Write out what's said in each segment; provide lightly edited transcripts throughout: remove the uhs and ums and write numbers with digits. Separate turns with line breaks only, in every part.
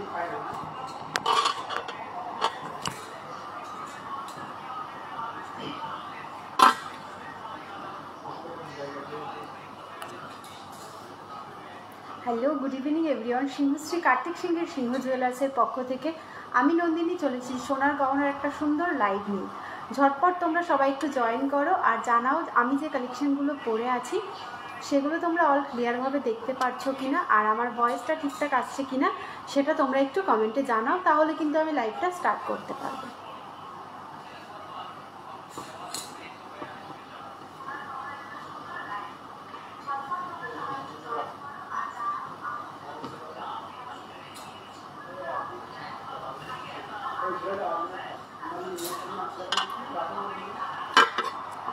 Hello, good evening everyone. Singhashree Kartik সিংহের সিংহ জুয়েলার্সের পক্ষ থেকে আমি নন্দিনী চলেছি সোনার গহনার একটা সুন্দর লাইভ নিয়ে। ঝটপট তোমরা সবাই একটু জয়েন করো আর জানাও আমি যে কালেকশনগুলো পরে আছি সেগুলো তোমরা অল ক্লিয়ারভাবে দেখতে পাচ্ছো কিনা, আর আমার ভয়েসটা ঠিকঠাক আসছে কিনা সেটা তোমরা একটু কমেন্টে জানাও, তাহলে কিন্তু আমি লাইভটা স্টার্ট করতে পারবো।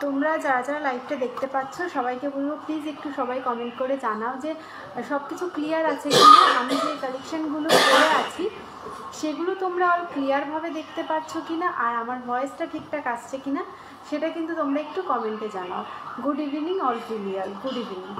তোমরা যারা যারা লাইভটা দেখতে পাচ্ছ সবাইকে বলবো প্লিজ একটু সবাই কমেন্ট করে জানাও যে সব কিছু ক্লিয়ার আছে কিনা, আমি যে কালেকশানগুলো করে আছি সেগুলো তোমরা অল ক্লিয়ারভাবে দেখতে পাচ্ছ কিনা, আর আমার ভয়েসটা ঠিকঠাক আসছে কিনা সেটা কিন্তু তোমরা একটু কমেন্টে জানাও। Good evening all clear, good evening.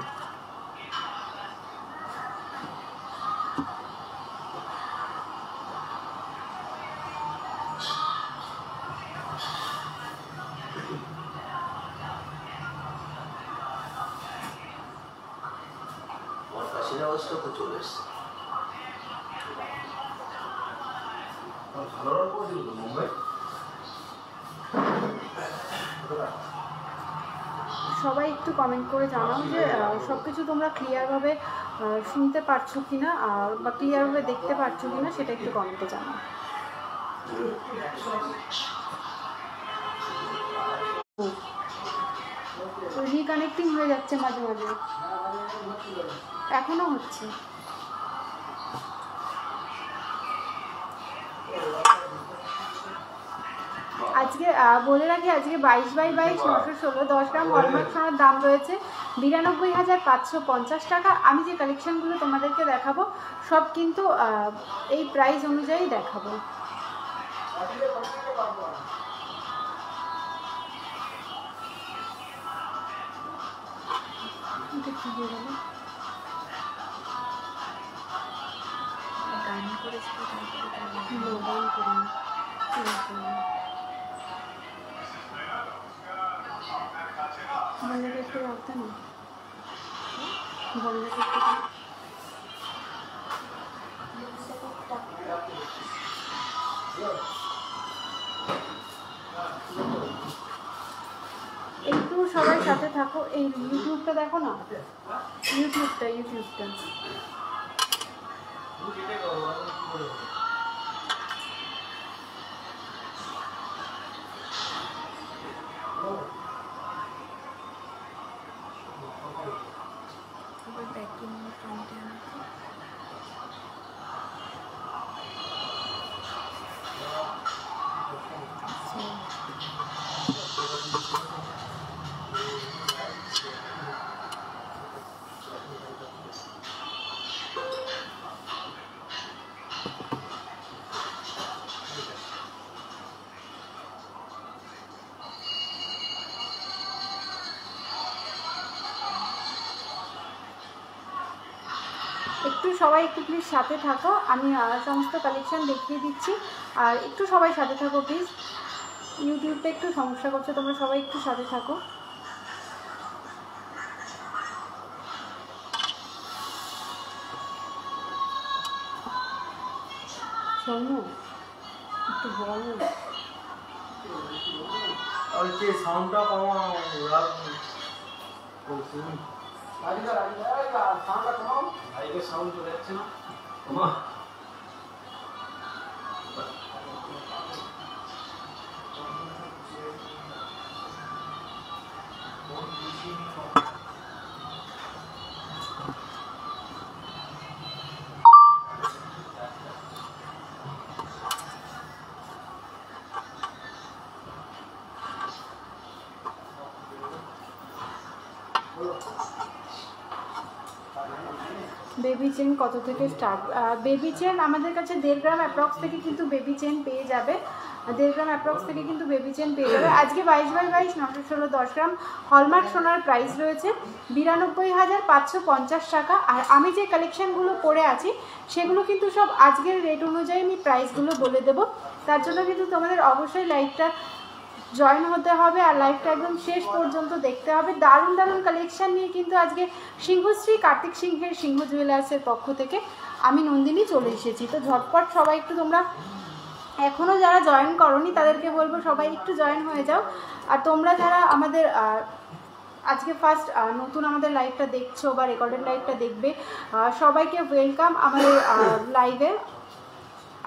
সবাই একটু কমেন্ট করে জানাও যে সব কিছু তোমরা ক্লিয়ারভাবে শুনতে পারছো কিনা বা ক্লিয়ারভাবে দেখতে পারছো কিনা সেটা একটু কমেন্টে জানাও। রিকানেক্টিং হয়ে যাচ্ছে মাঝে মাঝে, এখনো হচ্ছে। আজকে বলে রাখি, আজকে 22/22 916 10 গ্রাম হলমার্ক সোনার দাম রয়েছে 92,550 টাকা। আমি যে কালেকশনগুলো তোমাদেরকে দেখাবো সব কিন্তু এই প্রাইস অনুযায়ী দেখাবো। একটু রাখতে না, একটু সবাই সাথে থাকো। এই ইউটিউবটা দেখো না, ইউটিউবটা একটু সবাই একটু প্লিজ সাথে থাকো, আমি সমস্ত কালেকশন দেখিয়ে দিচ্ছি, আর একটু সবাই সাথে থাকো প্লিজ। ইউটিউবটা একটু সমস্যা করছে, তোমরা সবাই একটু সাথে থাকো। শোনো একটু বলো, সাউন্ডটা কমাও, সাউন্ড চলে যাচ্ছে না। বেবি চেন কত থেকে স্টার্ট? বেবি চেন আমাদের কাছে 1.5 গ্রাম অ্যাপ্রক্স থেকে কিন্তু বেবি চেন পেয়ে যাবে। 1.5 গ্রাম অ্যাপ্রক্স থেকে কিন্তু বেবি চেন পেয়ে যাবে। আজকে 22x22 916 10 গ্রাম হলমার্ক সোনার প্রাইস রয়েছে 92,550 টাকা। আর আমি যে কালেকশানগুলো পরে আছি সেগুলো কিন্তু সব আজকের রেট অনুযায়ী আমি প্রাইসগুলো বলে দেবো। তার জন্য কিন্তু তোমাদের অবশ্যই লাইভটা জয়েন হতে হবে আর লাইভটা একদম শেষ পর্যন্ত দেখতে হবে। দারুণ দারুণ কালেকশান নিয়ে কিন্তু আজকে সিংহশ্রী কার্তিক সিংহের সিংহ জুয়েলার্সের পক্ষ থেকে আমি নন্দিনী চলে এসেছি। তো ঝটপট সবাই একটু, তোমরা এখনও যারা জয়েন করোনি তাদেরকে বলবো সবাই একটু জয়েন হয়ে যাও। আর তোমরা যারা আমাদের আজকে ফার্স্ট নতুন আমাদের লাইভটা দেখছো বা রেকর্ডেড লাইভটা দেখবে, সবাইকে ওয়েলকাম আমাদের লাইভে।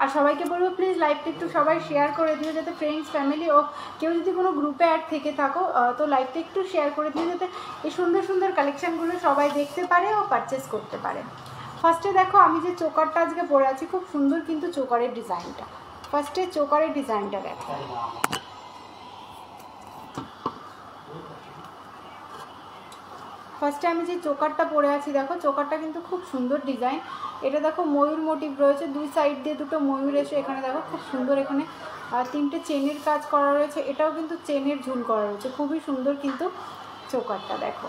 আর সবাইকে বলবো প্লিজ লাইভটা একটু সবাই শেয়ার করে দিও, যাতে ফ্রেন্ডস ফ্যামিলি ও কেউ যদি কোনো গ্রুপে অ্যাড থেকে থাকো তো লাইভটা একটু শেয়ার করে দিও, যাতে এই সুন্দর সুন্দর কালেকশানগুলো সবাই দেখতে পারে ও পারচেস করতে পারে। ফার্স্টে দেখো আমি যে চোকারটা আজকে পরে আছি, খুব সুন্দর কিন্তু চোকারের ডিজাইনটা। ফার্স্টে চোকারের ডিজাইনটা দেখো, ফার্স্টে আমি যে চোকারটা পরে আছি দেখো, চোকারটা কিন্তু খুব সুন্দর ডিজাইন। এটা দেখো ময়ূর মোটিভ রয়েছে, দুই সাইড দিয়ে দুটো ময়ূর এসে এখানে দেখো খুব সুন্দর, এখানে 3টে চেনের কাজ করা রয়েছে, এটাও কিন্তু চেনের ঝুল করা রয়েছে, খুবই সুন্দর কিন্তু চোকারটা দেখো।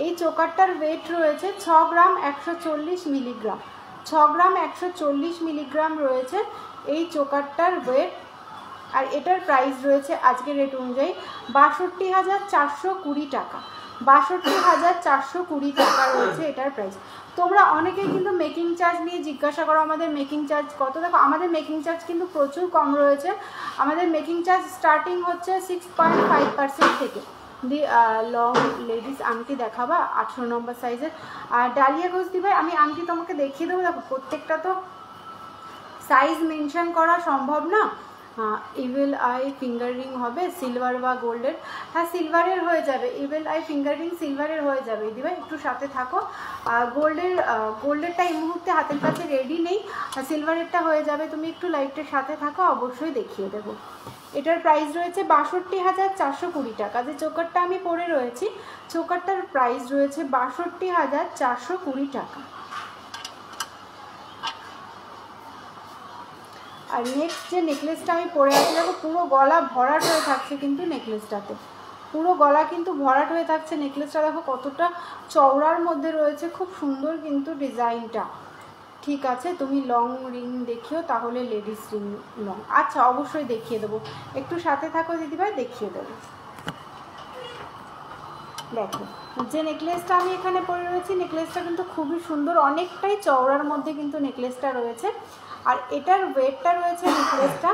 এই চোকারটার ওয়েট রয়েছে 6 গ্রাম 140 মিলিগ্রাম, 6 গ্রাম 140 মিলিগ্রাম রয়েছে এই চোকারটার ওয়েট। আর এটার প্রাইস রয়েছে আজকের রেট অনুযায়ী 62,420 টাকা, 62,420 টাকা রয়েছে এটার প্রাইস। তোমরা অনেকেই কিন্তু মেকিং চার্জ নিয়ে জিজ্ঞাসা করো আমাদের মেকিং চার্জ কত। দেখো আমাদের মেকিং চার্জ কিন্তু প্রচুর কম রয়েছে, আমাদের মেকিং চার্জ স্টার্টিং হচ্ছে 6.5% থেকে। লং লেডিস আংটি দেখাবা 18 নম্বর সাইজের। আর ডালিয়া ঘোষ দি ভাই আমি আংটি তোমাকে দেখিয়ে দেবো। দেখো প্রত্যেকটা তো সাইজ মেনশন করা সম্ভব না। ইভেল আই ফিঙ্গার রিং হবে সিলভার বা গোল্ডের, হ্যাঁ সিলভারের হয়ে যাবে, ইভেল আই ফিঙ্গার রিং সিলভারের হয়ে যাবে দিদি একটু সাথে থাকো। গোল্ডেরটা এই মুহূর্তে হাতের কাছে রেডি নেই, সিলভারেরটা হয়ে যাবে, তুমি একটু লাইভটার সাথে থাকো, অবশ্যই দেখিয়ে দেবো। এটার প্রাইস রয়েছে 62,420 টাকা। যে চোকারটা আমি পরে রয়েছি চোকারটার প্রাইস রয়েছে 62,420 টাকা। আর নেক্সট যে নেকলেসটা আমি পরে আছি দেখো পুরো গলা ভরাট হয়ে থাকছে কিন্তু নেকলেসটাতে, পুরো গলা কিন্তু ভরাট হয়ে থাকছে নেকলেসটা। দেখো কতটা চওড়ার মধ্যে রয়েছে, খুব সুন্দর কিন্তু ডিজাইনটা। ঠিক আছে তুমি লং রিং দেখিও তাহলে, লেডিস রিং লং, আচ্ছা অবশ্যই দেখিয়ে দেবো, একটু সাথে থাকো দিদিভাই দেখিয়ে দেবো। দেখো যে নেকলেসটা আমি এখানে পরে রয়েছি নেকলেসটা কিন্তু খুবই সুন্দর, অনেকটাই চওড়ার মধ্যে কিন্তু নেকলেসটা রয়েছে। আর এটার ওয়েটটা রয়েছে নেকলেসটা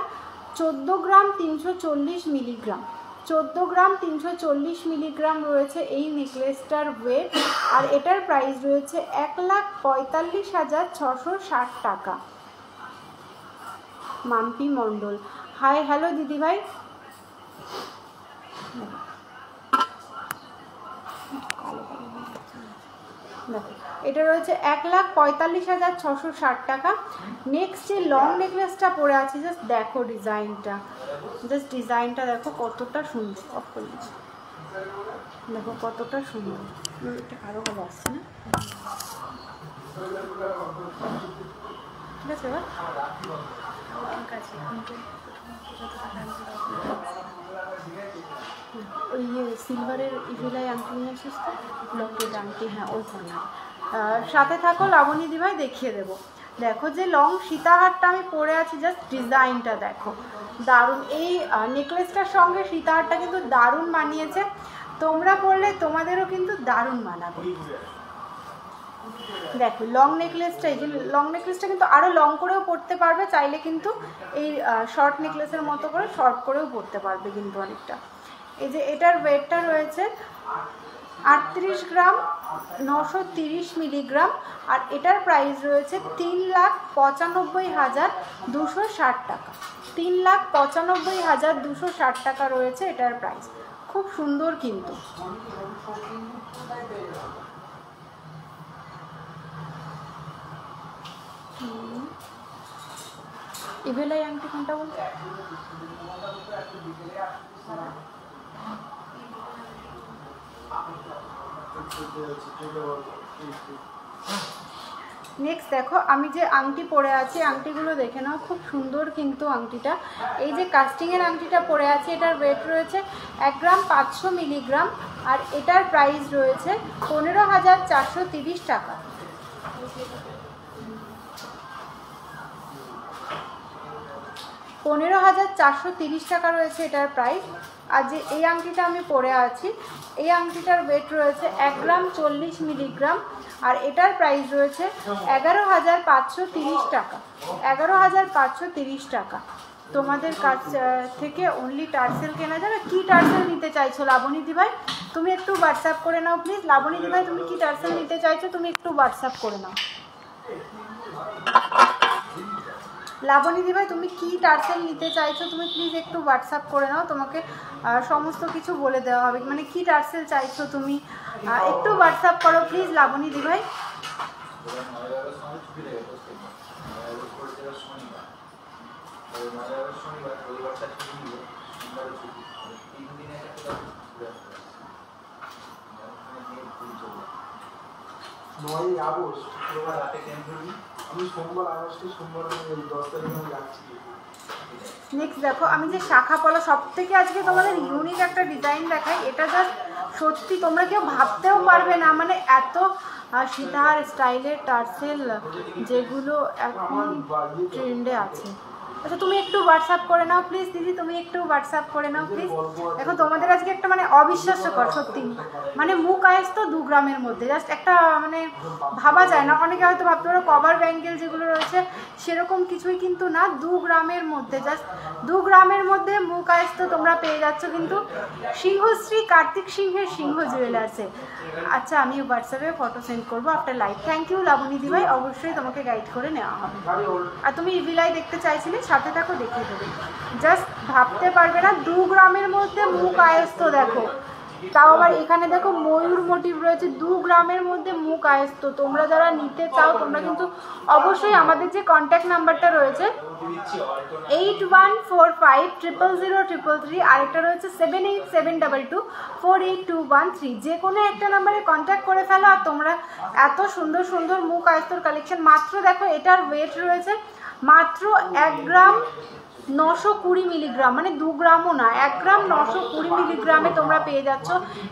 14 গ্রাম 340 মিলিগ্রাম, 14 গ্রাম 340 মিলিগ্রাম রয়েছে এই নেকলেসটার ওয়েট। আর এটার প্রাইস রয়েছে 1,45,660 টাকা। মাম্পি মণ্ডল হাই হ্যালো দিদিভাই। দেখো এটা রয়েছে 1,45,660 টাকা। নেক্সট যে লং নেকলেসটা পরে আছে জাস্ট দেখো ডিজাইনটা, জাস্ট ডিজাইনটা দেখো কতটা সুন্দর, অফ করে দিচ্ছি, দেখো কতটা সুন্দর। এটা আরও ভালো আসছে না, ঠিক আছে এবার ঠিক আছে। ওই সিলভারের ইভেলাই আংটি নিয়ে আসিস তো, লকেট আংটি, হ্যাঁ ওই কর্নার। সাথে থাকো লাবণী দিভাই দেখিয়ে দেবো। দেখো যে লং সীতাহারটা আমি পরে আছি জাস্ট ডিজাইনটা দেখো দারুণ, এই নেকলেসটার সঙ্গে সীতাহারটা কিন্তু দারুণ মানিয়েছে, তোমরা পরলে তোমাদেরও কিন্তু দারুণ মানাবে। দেখো লং নেকলেসটা, এই যে লং নেকলেসটা কিন্তু আরও লং করেও পরতে পারবে, চাইলে কিন্তু এই শর্ট নেকলেসের মতো করে শর্ট করেও পরতে পারবে কিন্তু অনেকটা। এই যে এটার ওয়েটটা রয়েছে 38 গ্রাম 930 মিলিগ্রাম। আর এটার প্রাইস রয়েছে 3,95,260 টাকা, 3,95,260 টাকা রয়েছে এটার প্রাইস। খুব সুন্দর কিন্তু, ইভেলাই আংটি কোনটা বলতে নেক্সট দেখো আমি যে আংটি পরে আছি, আংটিগুলো দেখে নাও, খুব সুন্দর কিন্তু আংটিটা। এই যে কাস্টিংয়ের আংটিটা পরে আছে, এটার ওয়েট রয়েছে 1 গ্রাম 500 মিলিগ্রাম, আর এটার প্রাইস রয়েছে 15,430 টাকা। 15,430 টাকা রয়েছে এটার প্রাইস। আর যে এই আংটিটা আমি পরে আছি, এই আংটিটার ওয়েট রয়েছে 1 গ্রাম 40 মিলিগ্রাম, আর এটার প্রাইস রয়েছে 11,530 টাকা। 11,530 টাকা। তোমাদের কাছ থেকে অনলি টার্সেল কেনা যাবে। কি টার্সেল নিতে চাইছো লাবণী দিভাই? তুমি একটু হোয়াটসঅ্যাপ করে নাও প্লিজ। লাবণী দিভাই তুমি কি টার্সেল নিতে চাইছো তুমি একটু হোয়াটসঅ্যাপ করে নাও। লাবণী দিভাই তুমি কি টার্সেল নিতে চাইছো তুমি প্লিজ একটু হোয়াটসঅ্যাপ করে নাও, তোমাকে সমস্ত কিছু বলে দেওয়া হবে। মানে কি টার্সেল চাইছো তুমি একটু হোয়াটসঅ্যাপ করো প্লিজ লাবণী দিভাই। নেক্সট দেখো আমি যে শাখা পলা, সব থেকে আজকে তোমাদের ইউনিক একটা ডিজাইন দেখাই। এটা জাস্ট সত্যি তোমরা কেউ ভাবতেও পারবে না, মানে এত সীতাহার স্টাইলের টার্সেল যেগুলো এখন ট্রেন্ডে আছে। আচ্ছা তুমি একটু হোয়াটসঅ্যাপ করে নাও প্লিজ দিদি, তুমি একটু হোয়াটসঅ্যাপ করে নাও প্লিজ। দেখো তোমাদের আজকে একটা মানে অবিশ্বাস্যকর সত্যি, মানে মুখ আয়স্ত 2 গ্রামের মধ্যে, জাস্ট একটা মানে ভাবা যায় না। অনেকে হয়তো ভাবতে পারো কভার ব্যাঙ্গেল যেগুলো রয়েছে সেরকম কিছুই কিন্তু না, 2 গ্রামের মধ্যে, জাস্ট 2 গ্রামের মধ্যে মুখ আয়স্ত তোমরা পেয়ে যাচ্ছ কিন্তু সিংহশ্রী কার্তিক সিংহের সিংহ জুয়েলার্সে। আচ্ছা আমি হোয়াটসঅ্যাপে ফটো সেন্ড করবো after live. Thank you Labani দিভাই, অবশ্যই তোমাকে গাইড করে নেওয়া হবে। আর তুমি রিভিলাই দেখতে চাইছিলে, সাথে থাকো দেখিয়ে দেবে। জাস্ট ভাবতে পারবে না 2 গ্রামের মধ্যে মুখ আয়স্ত, দেখো তাও আবার এখানে দেখো ময়ূর মোটিভ রয়েছে, 2 গ্রামের মধ্যে মুখ আয়স্ত। তোমরা যারা নিতে চাও তোমরা কিন্তু অবশ্যই আমাদের যে কন্ট্যাক্ট নাম্বারটা রয়েছে 8145000033, আরেকটা রয়েছে 7872248213, যে কোনো একটা নাম্বারে কন্ট্যাক্ট করে ফেলো। আর তোমরা এত সুন্দর সুন্দর মুখ আয়স্তর কালেকশন, মাত্র দেখো এটার ওয়েট রয়েছে মাত্র 1 গ্রাম 920 মিলিগ্রাম, মানে 2 গ্রামও না, 1 গ্রাম 920 মিলিগ্রামে তোমরা পেয়ে যাচ্ছ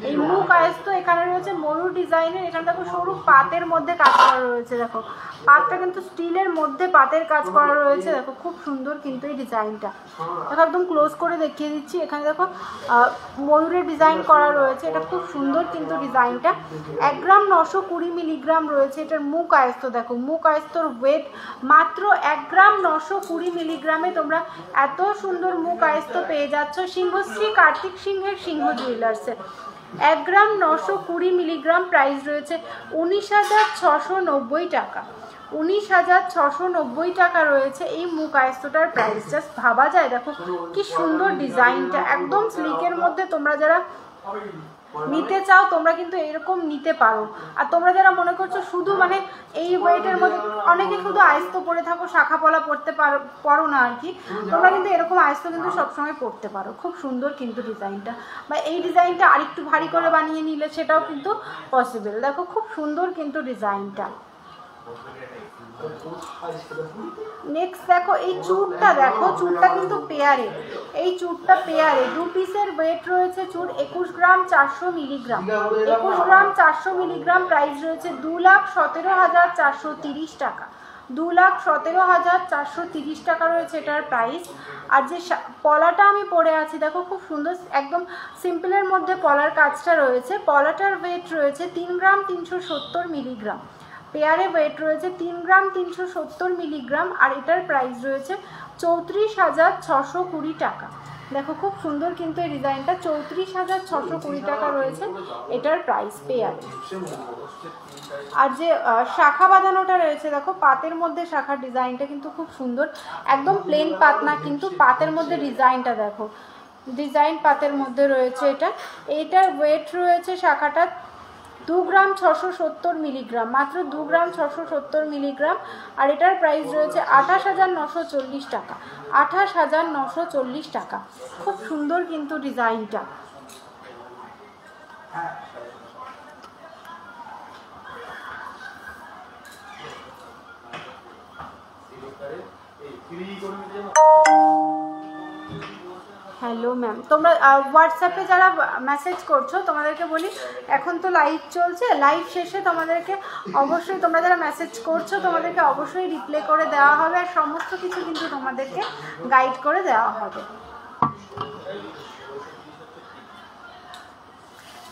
এই মুখ আয়স্ত। এখানে রয়েছে ময়ূর ডিজাইনের, এখানে দেখো সরু পাতের মধ্যে কাজ করা রয়েছে, দেখো পাতটা কিন্তু স্টিলের মধ্যে পাতের কাজ করা রয়েছে, দেখো খুব সুন্দর কিন্তু এই ডিজাইনটা। দেখো একদম ক্লোজ করে দেখিয়ে দিচ্ছি, এখানে দেখো ময়ূরের ডিজাইন করা রয়েছে, এটা খুব সুন্দর কিন্তু ডিজাইনটা। 1 গ্রাম 920 মিলিগ্রাম রয়েছে এটার মুখ আয়স্ত। দেখো মুখ আয়স্তর ওয়েট মাত্র 1 গ্রাম 920 মিলিগ্রামে তোমরা এত সুন্দর মুখ আয়স্ত পেয়ে যাচ্ছ সিংহশ্রী কার্তিক সিংহের সিংহ জুয়েলার্সে। 1 গ্রাম 920 মিলিগ্রাম, প্রাইস রয়েছে 19,690 টাকা। 19,690 টাকা রয়েছে এই মুখ আয়স্তটার প্রাইস। জাস্ট ভাবা যায়, দেখো কি সুন্দর ডিজাইনটা, একদম স্লিকের মধ্যে। তোমরা যারা নিতে চাও তোমরা কিন্তু এরকম নিতে পারো। আর তোমরা যারা মনে করছো শুধু মানে এই ওয়েটের মধ্যে, অনেকে শুধু আয়স্ত পরে থাকো, শাখা পলা পরতে পারো না আর কি, তোমরা কিন্তু এরকম আয়স্ত কিন্তু সবসময় পরতে পারো। খুব সুন্দর কিন্তু ডিজাইনটা, বা এই ডিজাইনটা আরেকটু ভারী করে বানিয়ে নিলে সেটাও কিন্তু পসিবল। দেখো খুব সুন্দর কিন্তু ডিজাইনটা। নেক্সট দেখো এই চুড়টা, দেখো চুড়টা কিন্তু পেয়ারে, এই চুড়টা পেয়ারে 2 পিসের ওয়েট রয়েছে চুড় 21 গ্রাম 400 মিলিগ্রাম। 21 গ্রাম 400 মিলিগ্রাম, প্রাইস রয়েছে 2,17,430 টাকা। 2,17,430 টাকা রয়েছে এটার প্রাইস। আর যে পলাটা আমি পরে আছি দেখো খুব সুন্দর, একদম সিম্পলের মধ্যে পলার কাজটা রয়েছে। পলাটার ওয়েট রয়েছে 3 গ্রাম 370 মিলিগ্রাম, পেয়ারে ওয়েট রয়েছে 3 গ্রাম 370 মিলিগ্রাম, আর এটার প্রাইস রয়েছে 34,620 টাকা। দেখো খুব সুন্দর কিন্তু এই ডিজাইনটা, 34,620 টাকা রয়েছে এটার প্রাইস পেয়ারে। আর যে শাখা বাঁধানোটা রয়েছে দেখো পাতের মধ্যে, শাখার ডিজাইনটা কিন্তু খুব সুন্দর, একদম প্লেন পাত না কিন্তু পাতের মধ্যে ডিজাইনটা দেখো, ডিজাইন পাতের মধ্যে রয়েছে এটা। এটার ওয়েট রয়েছে শাখাটা 2 গ্রাম 670 মিলিগ্রাম, মাত্র 2 গ্রাম 670 মিলিগ্রাম, আর এটার প্রাইস রয়েছে 28,940 টাকা। 28,940 টাকা। খুব সুন্দর কিন্তু ডিজাইনটা। হ্যালো ম্যাম, তোমরা হোয়াটসঅ্যাপে যারা মেসেজ করছো তোমাদেরকে বলি এখন তো লাইভ চলছে, লাইভ শেষে তোমাদেরকে অবশ্যই তোমরা যারা মেসেজ করছো তোমাদেরকে অবশ্যই রিপ্লাই করে দেওয়া হবে, আর সমস্ত কিছু কিন্তু তোমাদেরকে গাইড করে দেওয়া হবে।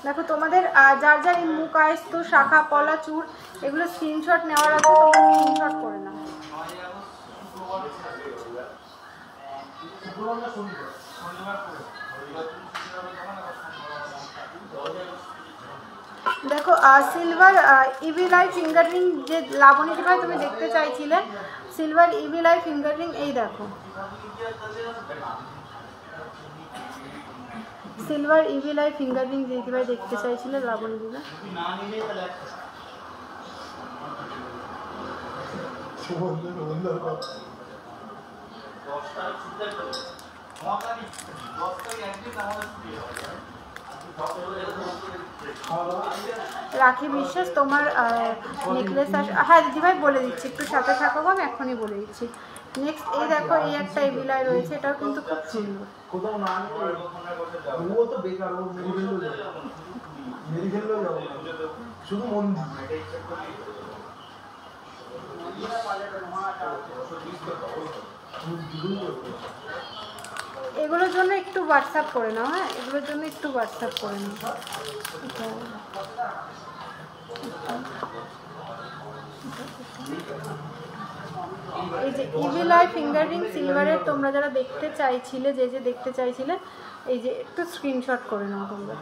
দেখো তোমাদের যার যার এই মুখ আয়স্ত শাখা পলা চূড় এগুলো স্ক্রিনশট নেওয়ার আগে তোমরা স্ক্রিনশট করে নাও। দেখো সিলভার ইভিলাই ফিঙ্গার রিং যে লাবণী ভাই তুমি দেখতে চাইছিলে, সিলভার ইভিলাই ফিঙ্গার রিং এই দেখো, সিলভার ইভিলাই ফিঙ্গার রিং যে ভাই দেখতে চাইছিলে লাবণী দিদা। রাখি বিশ্বাস তোমার নেকলেস হ্যাঁ দিদিভাই বলে দিচ্ছি, একটু সাথে থাকো, আমি এখনই বলে দিচ্ছি। নেক্সট এই দেখো এই একটা এবিলাই রয়েছে, এটাও কিন্তু খুব সুন্দর। এগুলোর জন্য একটু হোয়াটসঅ্যাপ করে নাও, হ্যাঁ এগুলোর জন্য একটু হোয়াটসঅ্যাপ করে নাও। এই যে ইভিলাই ফিঙ্গার রিং সিলভারের তোমরা যারা দেখতে চাইছিলে, যে দেখতে চাইছিলে, এই যে একটু স্ক্রিনশট করে নাও তোমরা।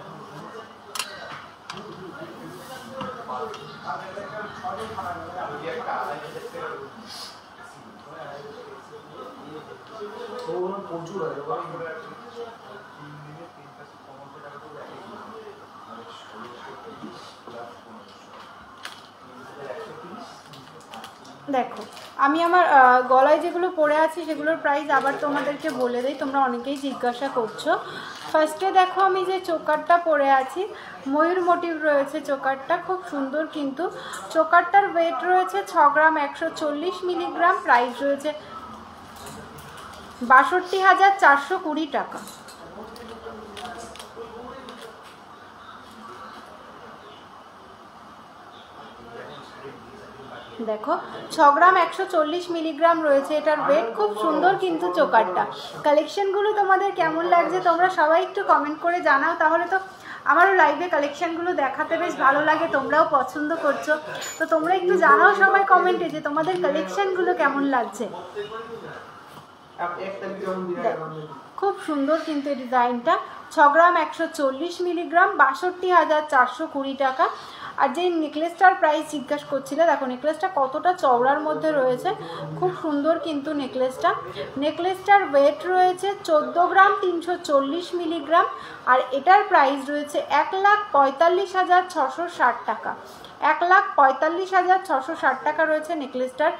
দেখো আমি আমার গলায় যেগুলো পরে আছি সেগুলোর প্রাইস আবার তোমাদেরকে বলে দিই, তোমরা অনেকেই জিজ্ঞাসা করছো। ফার্স্টে দেখো আমি যে চোকারটা পরে আছি ময়ূর মোটিভ রয়েছে, চোকারটা খুব সুন্দর, কিন্তু চোকারটার ওয়েট রয়েছে 6 গ্রাম 140 মিলিগ্রাম, প্রাইস রয়েছে 62,420 টাকা। দেখো 6 গ্রাম 140 মিলিগ্রাম রয়েছে, এটার ওয়েট খুব সুন্দর, কিন্তু চোকারটা কালেকশনগুলো তোমাদের কেমন লাগছে তোমরা সবাই একটু কমেন্ট করে জানাও, তাহলে তো আমারও লাইভে কালেকশনগুলো দেখাতে বেশ ভালো লাগে, তোমরাও পছন্দ করছো, তো তোমরা একটু জানাও সবাই কমেন্টে যে তোমাদের কালেকশনগুলো কেমন লাগছে। খুব সুন্দর কিন্তু এই ডিজাইনটা, 6 গ্রাম 140 মিলিগ্রাম, 62,420 টাকা। আর যে নেকলেসটার প্রাইস জিজ্ঞাসা করছিলে, দেখো নেকলেসটা কতটা চওড়ার মধ্যে রয়েছে, খুব সুন্দর কিন্তু নেকলেসটার ওয়েট রয়েছে 14 গ্রাম 340 মিলিগ্রাম, আর এটার প্রাইস রয়েছে 1,45,660 টাকা। 1,45,660 টাকা রয়েছে নেকলেসটার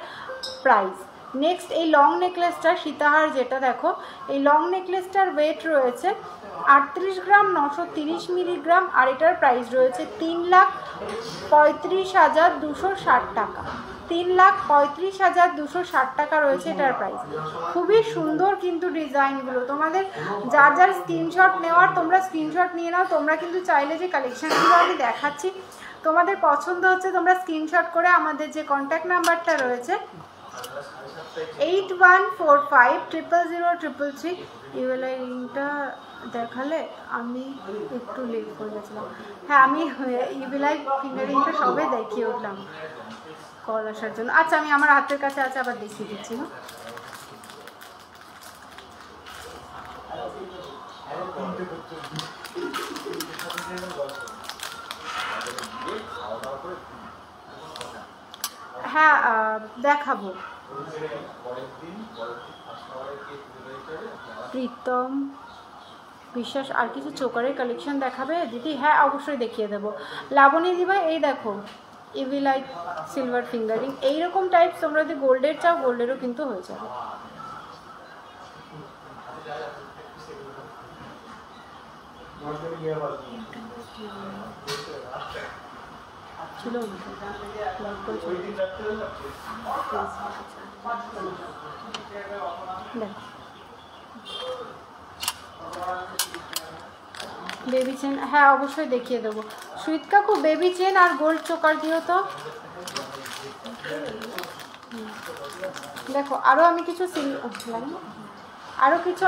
প্রাইস। নেক্সট এই লং নেকলেসটা সীতাহার, যেটা দেখো এই লং নেকলেসটার ওয়েট রয়েছে 38 গ্রাম 930 মিলিগ্রাম, আর এটার প্রাইস রয়েছে 3,35,260 টাকা। 3,35,260 টাকা রয়েছে এটার প্রাইস। খুবই সুন্দর কিন্তু ডিজাইনগুলো, তোমাদের যার যার স্ক্রিনশট নেওয়ার তোমরা স্ক্রিনশট নিয়ে নাও, তোমরা কিন্তু চাইলে যে কালেকশনগুলো আমি দেখাচ্ছি তোমাদের পছন্দ হচ্ছে তোমরা স্ক্রিনশট করে আমাদের যে কন্ট্যাক্ট নাম্বারটা রয়েছে 8145000333, ইউএলআই রিংটা দেখালে আমি একটু লেট করে গেছিলাম। হ্যাঁ আমি ইউএলআই ফিঙ্গার রিংটা সবে দেখিয়ে উঠলাম কল আসার জন্য। আচ্ছা আমি আমার হাতের কাছে আছে, আবার দেখিয়ে দিচ্ছি। না হ্যাঁ দেখাবো। প্রীতম বিশ্বাস আর কিছু চোকারের কালেকশন দেখাবে দিদি? হ্যাঁ অবশ্যই দেখিয়ে দেবো। লাবণী দিবা এই দেখো ইভিলাই সিলভার ফিঙ্গারিং, এইরকম টাইপ তোমরা যদি গোল্ডের চাও গোল্ডেরও কিন্তু হয়ে যাবে। ছিল বেবি চেন, হ্যাঁ অবশ্যই দেখিয়ে দেবো। সুইট কাকু বেবি চেন আর গোল্ড চোকার দিও তো। দেখো আরও আমি কিছু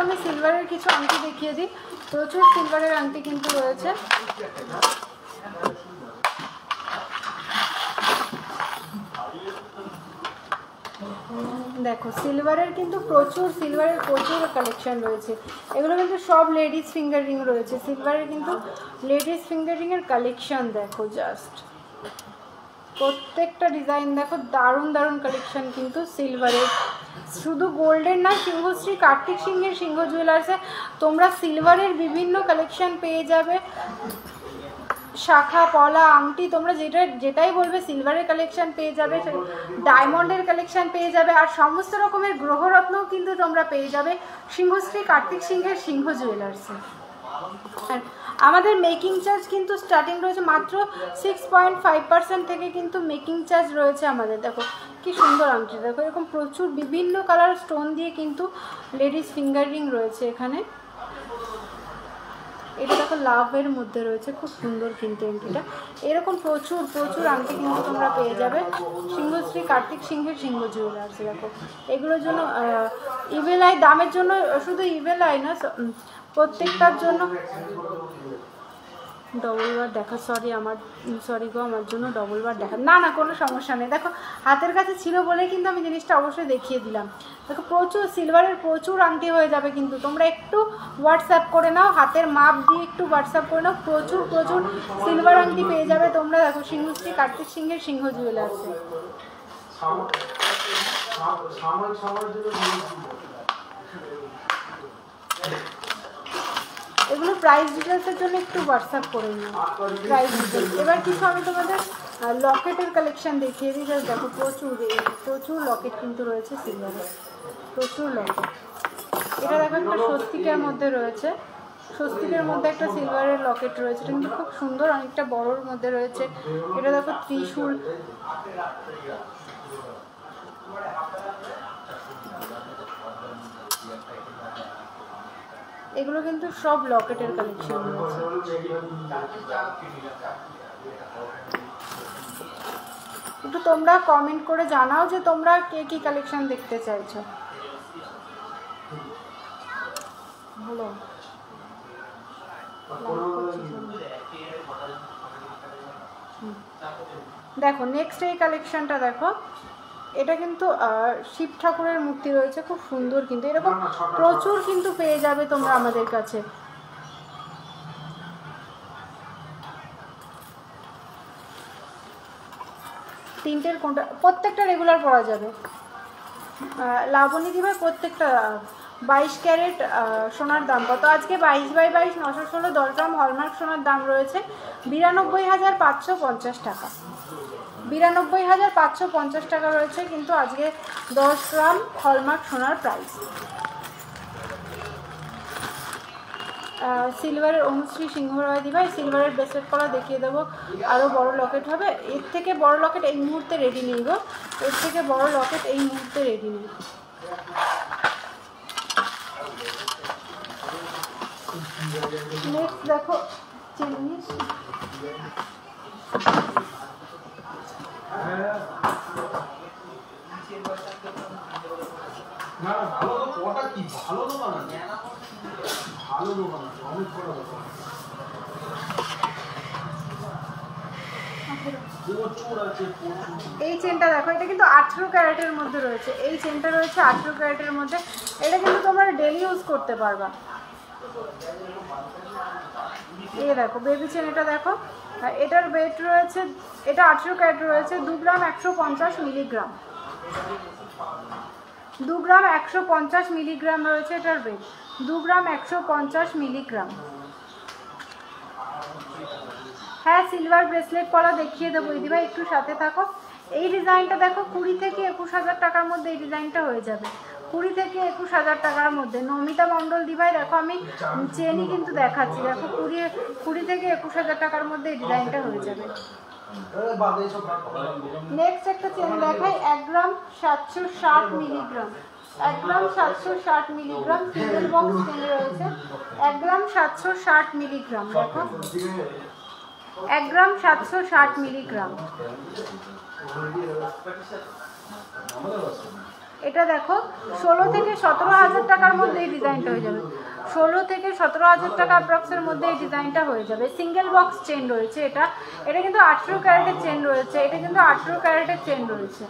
আমি সিলভারের কিছু আংটি দেখিয়ে দিই। প্রচুর সিলভারের আংটি কিন্তু রয়েছে। দেখো সিলভারের কিন্তু প্রচুর কালেকশন রয়েছে। এগুলো কিন্তু সব লেডিস ফিঙ্গার রিং রয়েছে। সিলভারের কিন্তু লেডিস ফিঙ্গার রিংয়ের কালেকশন দেখো, জাস্ট প্রত্যেকটা ডিজাইন দেখো, দারুণ দারুণ কালেকশন কিন্তু সিলভারের। শুধু গোল্ডের না, সিংহশ্রী কার্তিক সিংহের সিংহ জুয়েলার্সে তোমরা সিলভারের বিভিন্ন কালেকশন পেয়ে যাবে। শাখা পলা আংটি তোমরা যেটাই বলবে সিলভারের কালেকশন পেয়ে যাবে, ডায়মন্ডের কালেকশন পেয়ে যাবে, আর সমস্ত রকমের গ্রহরত্নও কিন্তু তোমরা পেয়ে যাবে সিংহশ্রী কার্তিক সিংহের সিংহ জুয়েলার্সে। আর আমাদের মেকিং চার্জ কিন্তু স্টার্টিং রয়েছে মাত্র 6.5% থেকে কিন্তু মেকিং চার্জ রয়েছে আমাদের। দেখো কি সুন্দর আংটি, দেখো এরকম প্রচুর বিভিন্ন কালার স্টোন দিয়ে কিন্তু লেডিস ফিঙ্গার রিং রয়েছে এখানে। এটা দেখো লাভের মধ্যে রয়েছে, খুব সুন্দর কিন্তু আংটিটা। এরকম প্রচুর আংটি কিন্তু তোমরা পেয়ে যাবে সিংহশ্রী কার্তিক সিংহের সিংহ জুয়েলার্সে। দেখো এগুলোর জন্য ইভেল আই দামের জন্য, শুধু ইভেল আই না প্রত্যেকটার জন্য ডবল বার দেখা, সরি গো আমার জন্য ডবল বার দেখা, না কোনো সমস্যা নেই। দেখো হাতের কাছে ছিল বলে কিন্তু আমি জিনিসটা অবশ্যই দেখিয়ে দিলাম। দেখো প্রচুর সিলভারের প্রচুর আংটি হয়ে যাবে কিন্তু তোমরা একটু হোয়াটসঅ্যাপ করে নাও, হাতের মাপ দিয়ে একটু হোয়াটসঅ্যাপ করে নাও। প্রচুর সিলভার আংটি পেয়ে যাবে তোমরা। দেখো সিংহশ্রী কার্তিক সিংহের সিংহ জুয়েলার্সে। এগুলো প্রাইস ডিটেলসের জন্য একটু হোয়াটসঅ্যাপ করে নিও প্রাইস ডিটেলস। এবার কিছু আমি তোমাদের লকেটের কালেকশন দেখিয়ে দিই। দেখো প্রচুর লকেট কিন্তু রয়েছে সিলভারের, প্রচুর লকেট। এটা দেখো একটা স্বস্তিকের মধ্যে রয়েছে, স্বস্তিকের মধ্যে একটা সিলভারের লকেট রয়েছে। এটা কিন্তু খুব সুন্দর, অনেকটা বড়োর মধ্যে রয়েছে। এটা দেখো ত্রিশূল, এগুলো কিন্তু সব লকেটের কালেকশন রয়েছে। একটু তোমরা কমেন্ট করে জানাও যে তোমরা কে কি কালেকশন দেখতে চাইছো। হ্যালো, দেখো নেক্সট এই কালেকশনটা দেখো, এটা কিন্তু শিব ঠাকুরের মূর্তি রয়েছে, খুব সুন্দর কিন্তু। এরকম প্রচুর কিন্তু পেয়ে যাবে তোমরা আমাদের কাছে। তিনটের কোনটা, প্রত্যেকটা রেগুলার পরা যাবে। লাবণী দিভাই প্রত্যেকটা 22 ক্যারেট সোনার দাম কত আজকে? 22/22 916 10 গ্রাম হলমার্ক সোনার দাম রয়েছে 92,550 টাকা। 92,550 টাকা রয়েছে কিন্তু আজকে 10 গ্রাম হলমার্ক সোনার প্রাইস। সিলভারের অনুশ্রী সিংহরায় দিভাই সিলভারের ব্রেসলেট করা দেখিয়ে দেবো। আরও বড় লকেট হবে, এর থেকে বড় লকেট এই মুহূর্তে রেডি নেই গো, এর থেকে বড় লকেট এই মুহূর্তে রেডি নেই। নেক্সট দেখো জিনিস, এই চেনটা দেখো, এটা কিন্তু 18 ক্যারেটের মধ্যে রয়েছে। এই চেনটা রয়েছে 18 ক্যারেটের মধ্যে। এটা কিন্তু তোমরা ডেলি ইউজ করতে পারবা। এই দেখো বেবি চেন, এটা দেখো, এটার ওয়েট রয়েছে, এটা 18 ক্যারেট রয়েছে 2 গ্রাম 150 মিলিগ্রাম। 2 গ্রাম 150 মিলিগ্রাম রয়েছে এটার ওয়েট, 2 গ্রাম 150 মিলিগ্রাম। হ্যাঁ সিলভার ব্রেসলেট পরা দেখিয়ে দেবো দিদিভাই, একটু সাথে থাকো। এই ডিজাইনটা দেখো 20 থেকে 21,000 টাকার মধ্যে এই ডিজাইনটা হয়ে যাবে। 20 থেকে 21,000 টাকার মধ্যে। নমিতা মণ্ডল দিভাই দেখো আমি চেনই কিন্তু দেখাচ্ছি, দেখো 20 থেকে 21,000 টাকার মধ্যে এই ডিজাইনটা হয়ে যাবে। নেক্সট একটা চেন দেখাই 1 গ্রাম 760 মিলিগ্রাম। 1 গ্রাম 760 মিলিগ্রাম সিঙ্গেল বক্স চেন রয়েছে। 1 গ্রাম 760 মিলিগ্রাম, দেখো 1 গ্রাম 760 মিলিগ্রাম। এটা দেখো 16 থেকে 17,000 টাকার মধ্যে এই ডিজাইনটা হয়ে যাবে। 16 থেকে 17,000 টাকা অ্যাপ্রক্সের মধ্যে এই ডিজাইনটা হয়ে যাবে। সিঙ্গেল বক্স চেন রয়েছে এটা। এটা কিন্তু 18 ক্যারেটের চেন রয়েছে। এটা কিন্তু 18 ক্যারেটের চেন রয়েছে।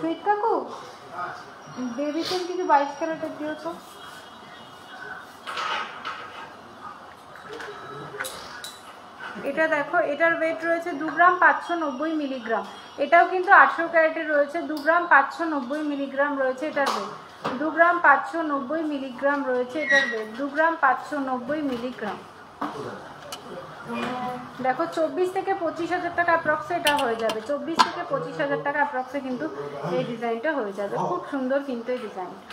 সুইট কাকু বেবি চেন কিছু 22 ক্যারেটের দিও তো। এটা দেখো, এটার ওয়েট রয়েছে 2 গ্রাম 590 মিলিগ্রাম। এটাও কিন্তু 18 ক্যারেটের রয়েছে। 2 গ্রাম 590 মিলিগ্রাম রয়েছে এটার ওয়েট। 2 গ্রাম 590 মিলিগ্রাম রয়েছে এটার ওয়েট। 2 গ্রাম 590 মিলিগ্রাম। দেখো 24 থেকে 25,000 টাকা অ্যাপ্রক্সে এটা হয়ে যাবে। 24 থেকে 25,000 টাকা অ্যাপ্রক্সে কিন্তু এই ডিজাইনটা হয়ে যাবে। খুব সুন্দর কিন্তু এই ডিজাইনটা।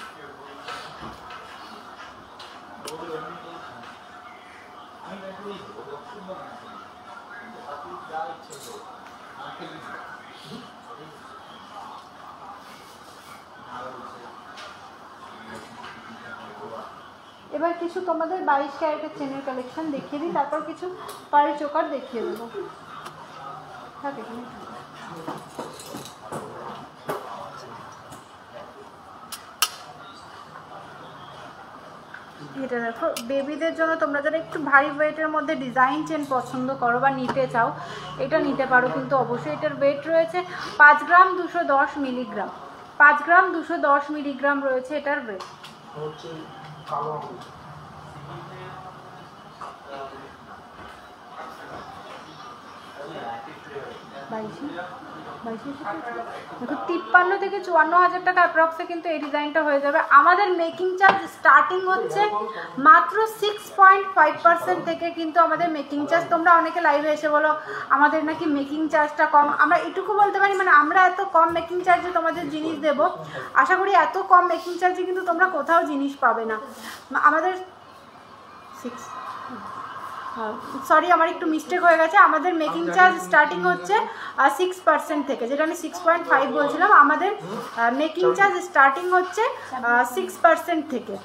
এবার কিছু তোমাদের 22 ক্যারেটের চেনের কালেকশন দেখিয়ে দিই, তারপর কিছু পাড়ি চোকার দেখিয়ে দেবো। থাকে এটা দেখো বেবিদের জন্য তোমরা যারা একটু ভারী ওয়েটের মধ্যে ডিজাইন চেন পছন্দ করো বা নিতে চাও, এটা নিতে পারো। কিন্তু অবশ্যই এটার ওয়েট রয়েছে 5 গ্রাম 210 মিলিগ্রাম। 5 গ্রাম 210 মিলিগ্রাম রয়েছে এটার ওয়েট। দেখো 53 থেকে 54,000 টাকা অ্যাপ্রক্সে কিন্তু এই ডিজাইনটা হয়ে যাবে। আমাদের মেকিং চার্জ স্টার্টিং হচ্ছে মাত্র 6.5% থেকে কিন্তু আমাদের মেকিং চার্জ। তোমরা অনেকে লাইভে এসে বলো আমাদের নাকি মেকিং চার্জটা কম। আমরা এটুকু বলতে পারি, মানে আমরা এত কম মেকিং চার্জে তোমাদের জিনিস দেব। আশা করি এত কম মেকিং চার্জে কিন্তু তোমরা কোথাও জিনিস পাবে না। আমাদের সরি আমার একটু মিস্টেক হয়ে গেছে। আমাদের মেকিং চার্জ স্টার্টিং হচ্ছে 6% থেকে, যেটা আমি 6.5 বলছিলাম। আমাদের মেকিং চার্জ স্টার্টিং হচ্ছে 6% থেকে।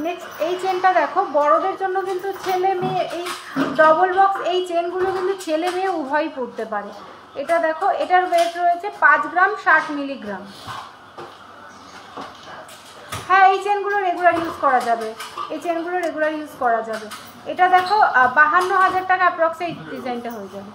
নেক্সট এই চেনটা দেখো, বড়দের জন্য কিন্তু ছেলে মেয়ে এই ডবল বক্স এই চেনগুলো কিন্তু ছেলে মেয়ে উভয়ই পড়তে পারে। এটা দেখো, এটার ওয়েট রয়েছে 5 গ্রাম 60 মিলিগ্রাম। হ্যাঁ এই চেনগুলো রেগুলার ইউজ করা যাবে। এই চেনগুলো রেগুলার ইউজ করা যাবে। এটা দেখো 52,000 টাকা অ্যাপ্রক্সে এই ডিজাইনটা হয়ে যাবে।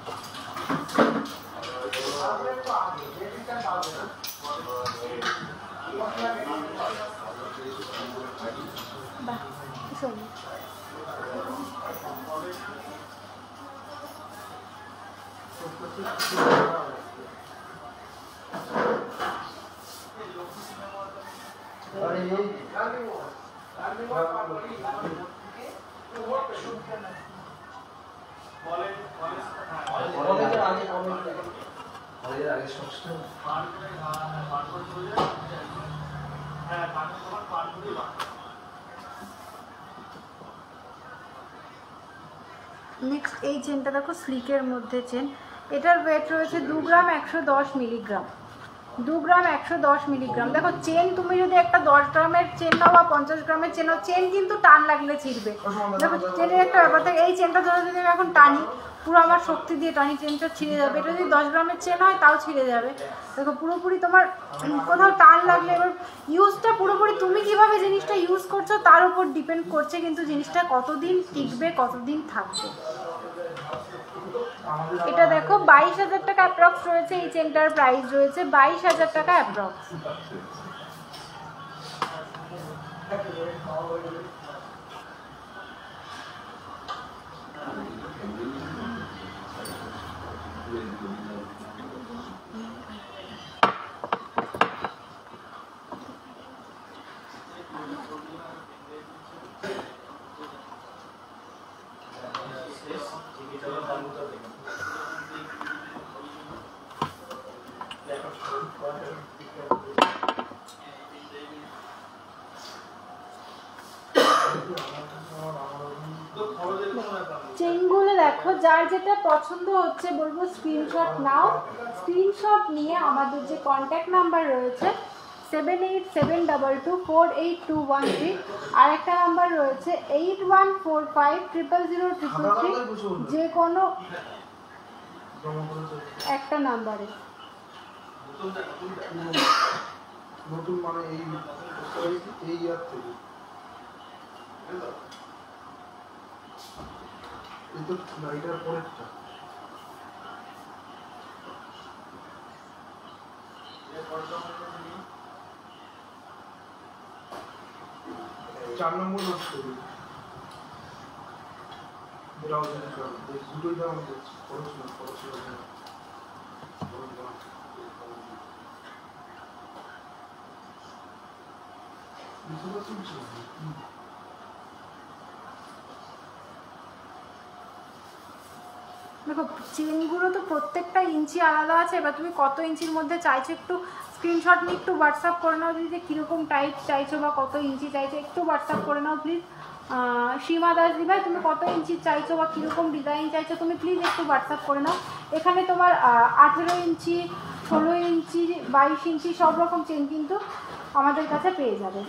নেক্সট এই চেনটা দেখো, স্লিকের মধ্যে চেন। এটার ওয়েট রয়েছে 2 গ্রাম 110 মিলিগ্রাম। 2 গ্রাম 110 মিলিগ্রাম। দেখো চেন তুমি যদি একটা 10 গ্রামের চেন নাও বা 50 গ্রামের চেন নাও, চেন কিন্তু টান লাগলে ছিঁড়বে। দেখো চেনের একটা ব্যাপার থাকে। এই চেনটা ধরো যদি আমি এখন টানি, পুরো আমার শক্তি দিয়ে টানি, চেনটা ছিঁড়ে যাবে। এটা যদি 10 গ্রামের চেন হয় তাও ছিঁড়ে যাবে। দেখো পুরোপুরি তোমার কোথাও টান লাগলে, এবার ইউজটা পুরোপুরি তুমি কিভাবে জিনিসটা ইউজ করছো তার উপর ডিপেন্ড করছে কিন্তু জিনিসটা কতদিন টিকবে, কতদিন থাকবে। এটা দেখো 22,000 টাকা অ্যাপ্রক্স রয়েছে। এই চেনটার প্রাইস রয়েছে 22,000 টাকা অ্যাপ্রক্স। চেইনগুলো দেখো, যার যেটা পছন্দ হচ্ছে বলবো স্ক্রিনশট নাও। স্ক্রিনশট নিয়ে আমাদের যে কন্ট্যাক্ট নাম্বার রয়েছে 7872248213, আর একটা নাম্বার রয়েছে 8145000033, যে কোনো একটা নাম্বারে
নতুন মানে এই ইয়ার থেকে এই তো লাইটার পরেরটা 4 নম্বর নোট করি ব্রাউজার দুটোই দাম খরচ না
দেখো চেনগুলো তো প্রত্যেকটা ইঞ্চি আলাদা আছে। এবার তুমি কত ইঞ্চির মধ্যে চাইছো একটু স্ক্রিনশট নিয়ে একটু হোয়াটসঅ্যাপ করে নাও, যদি কীরকম টাইপ চাইছো বা কত ইঞ্চি চাইছো একটু হোয়াটসঅ্যাপ করে নাও প্লিজ। সীমা দাস দি ভাই, তুমি কত ইঞ্চি চাইছো বা কীরকম ডিজাইন চাইছো তুমি প্লিজ একটু হোয়াটসঅ্যাপ করে নাও। এখানে তোমার 18 ইঞ্চি, 16 ইঞ্চি, 22 ইঞ্চি সব রকম চেন কিন্তু আমাদের কাছে পেয়ে যাবে।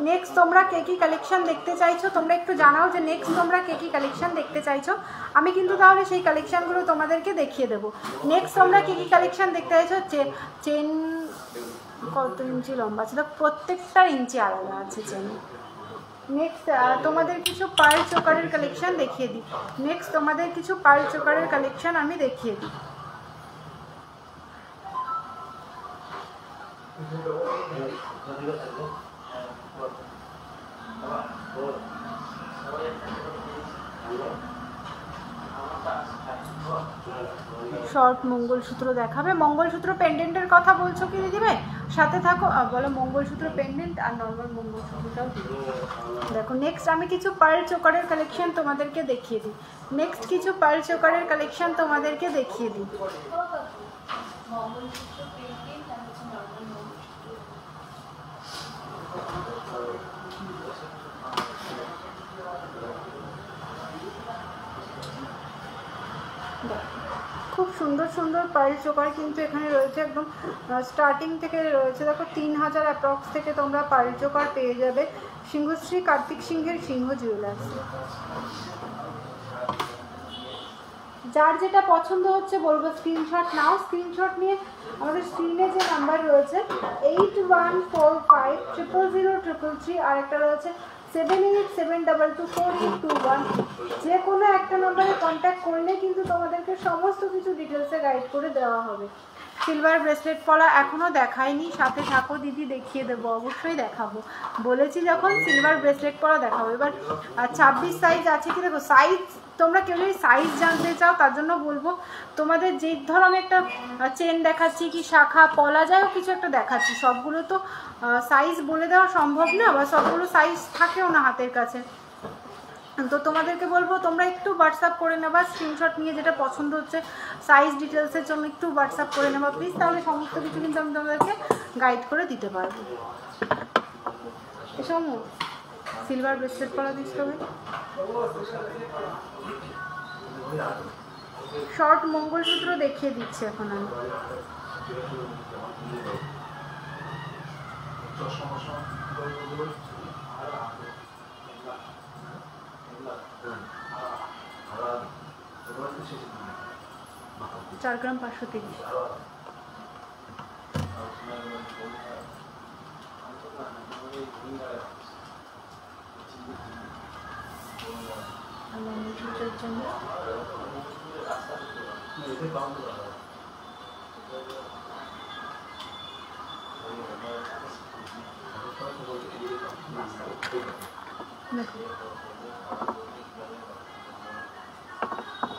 নেক্সট তোমরা কে কি কালেকশন দেখতে চাইছো তোমরা একটু জানাও যে নেক্সট তোমরা কে কি কালেকশন দেখতে চাইছো, আমি কিন্তু তাহলে সেই কালেকশনগুলো তোমাদেরকে দেখিয়ে দেবো। নেক্সট তোমরা কে কি কালেকশন দেখতে চাইছো, চেন কত ইঞ্চি লম্বা ছিল, প্রত্যেকটা ইঞ্চি আলাদা আছে চেন। নেক্সট তোমাদের কিছু পার্ল চোকারের কালেকশন দেখিয়ে দিই। নেক্সট তোমাদের কিছু পার্ল চোকারের কালেকশন আমি দেখিয়ে দিই। শর্ট মঙ্গলসূত্র দেখাবে, মঙ্গলসূত্র পেন্ডেন্টের কথা বলছো কি দিদিভাই? সাথে থাকো, বলো মঙ্গলসূত্র পেন্ডেন্ট আর নর্মাল মঙ্গলসূত্রটাও দেখো। নেক্সট আমি কিছু পার্ল চোকারের কালেকশন তোমাদেরকে দেখিয়ে দিই। নেক্সট কিছু পার্ল চোকারের কালেকশন তোমাদেরকে দেখিয়ে দিই। খুব সুন্দর সুন্দর পার্ল চোকার কিন্তু এখানে রয়েছে, একদম স্টার্টিং থেকে রয়েছে দেখো 3000 অ্যাপ্রক্স থেকে তোমরা পার্ল চোকার পেয়ে যাবে সিংহশ্রী কার্তিক সিংহের সিংহ জুয়েলার্স। যার যেটা পছন্দ হচ্ছে বলবো স্ক্রিনশট নাও। স্ক্রিনশট নিয়ে আমাদের স্ক্রিনে যে নাম্বার রয়েছে 8145000033, আর একটা রয়েছে 7872248221, যে কোনো একটা নাম্বারে কন্ট্যাক্ট করলে কিন্তু তোমাদেরকে সমস্ত কিছু ডিটেলসে গাইড করে দেওয়া হবে। সিলভার ব্রেসলেট পরা এখনও দেখায়নি, সাথে থাকো দিদি দেখিয়ে দেবো, অবশ্যই দেখাবো, বলেছি যখন সিলভার ব্রেসলেট পরা দেখাবো। এবার 26 সাইজ আছে কি দেখো, সাইজ তোমরা কেউ যদি সাইজ জানতে চাও তার জন্য বলবো তোমাদের যে ধরো আমি একটা চেন দেখাচ্ছি কি শাখা পলা যায় ও কিছু একটা দেখাচ্ছি, সবগুলো তো সাইজ বলে দেওয়া সম্ভব না বা সবগুলো সাইজ থাকেও না হাতের কাছে। তো তোমাদেরকে বলবো তোমরা একটু হোয়াটসঅ্যাপ করে নেবা, স্ক্রিনশট নিয়ে যেটা পছন্দ হচ্ছে সাইজ ডিটেলসের জন্য একটু হোয়াটসঅ্যাপ করে নেবা প্লিজ, তাহলে সমস্ত কিছু কিন্তু আমি তোমাদেরকে গাইড করে দিতে পারবো। এসব সিলভার ব্রেসলেট পরা দিস তবে শর্ট মঙ্গলসূত্র দেখিয়ে দিচ্ছি এখন আমি। চার গ্রাম 530। মঙ্গলসূত্রের জন্য দেখো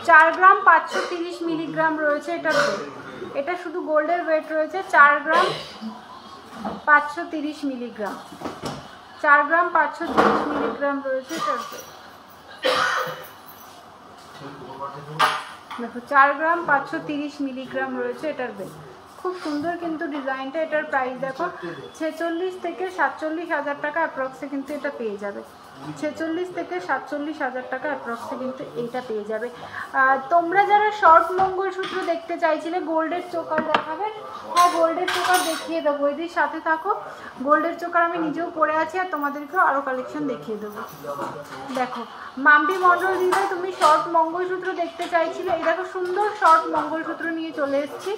4 গ্রাম 530 মিলিগ্রাম রয়েছে এটার ওয়েট। এটা শুধু গোল্ডের ওয়েট রয়েছে 4 গ্রাম 530 মিলিগ্রাম। 4 গ্রাম 530 মিলিগ্রাম রয়েছে এটার ওয়েট। দেখো 4 গ্রাম 530 মিলিগ্রাম রয়েছে এটার ওয়েট। খুব সুন্দর কিন্তু ডিজাইনটা। এটার প্রাইস দেখো 46 থেকে 47 হাজার টাকা অ্যাপ্রক্সে কিন্তু এটা পেয়ে যাবে। 46 থেকে 47 হাজার টাকা অ্যাপ্রক্সে কিন্তু এইটা পেয়ে যাবে। তোমরা যারা শর্ট মঙ্গলসূত্র দেখতে চাইছিলে, গোল্ডের চোকার দেখাবে, হ্যাঁ গোল্ডের চোকার দেখিয়ে দেবো। এদের সাথে থাকো, গোল্ডের চোকার আমি নিজেও পরে আছি আর তোমাদেরকেও আরও কালেকশন দেখিয়ে দেবো। দেখো মাম্পি মন্ডল দিদা, তুমি শর্ট মঙ্গলসূত্র দেখতে চাইছিলে, এই দেখো সুন্দর শর্ট মঙ্গলসূত্র নিয়ে চলে এসেছি।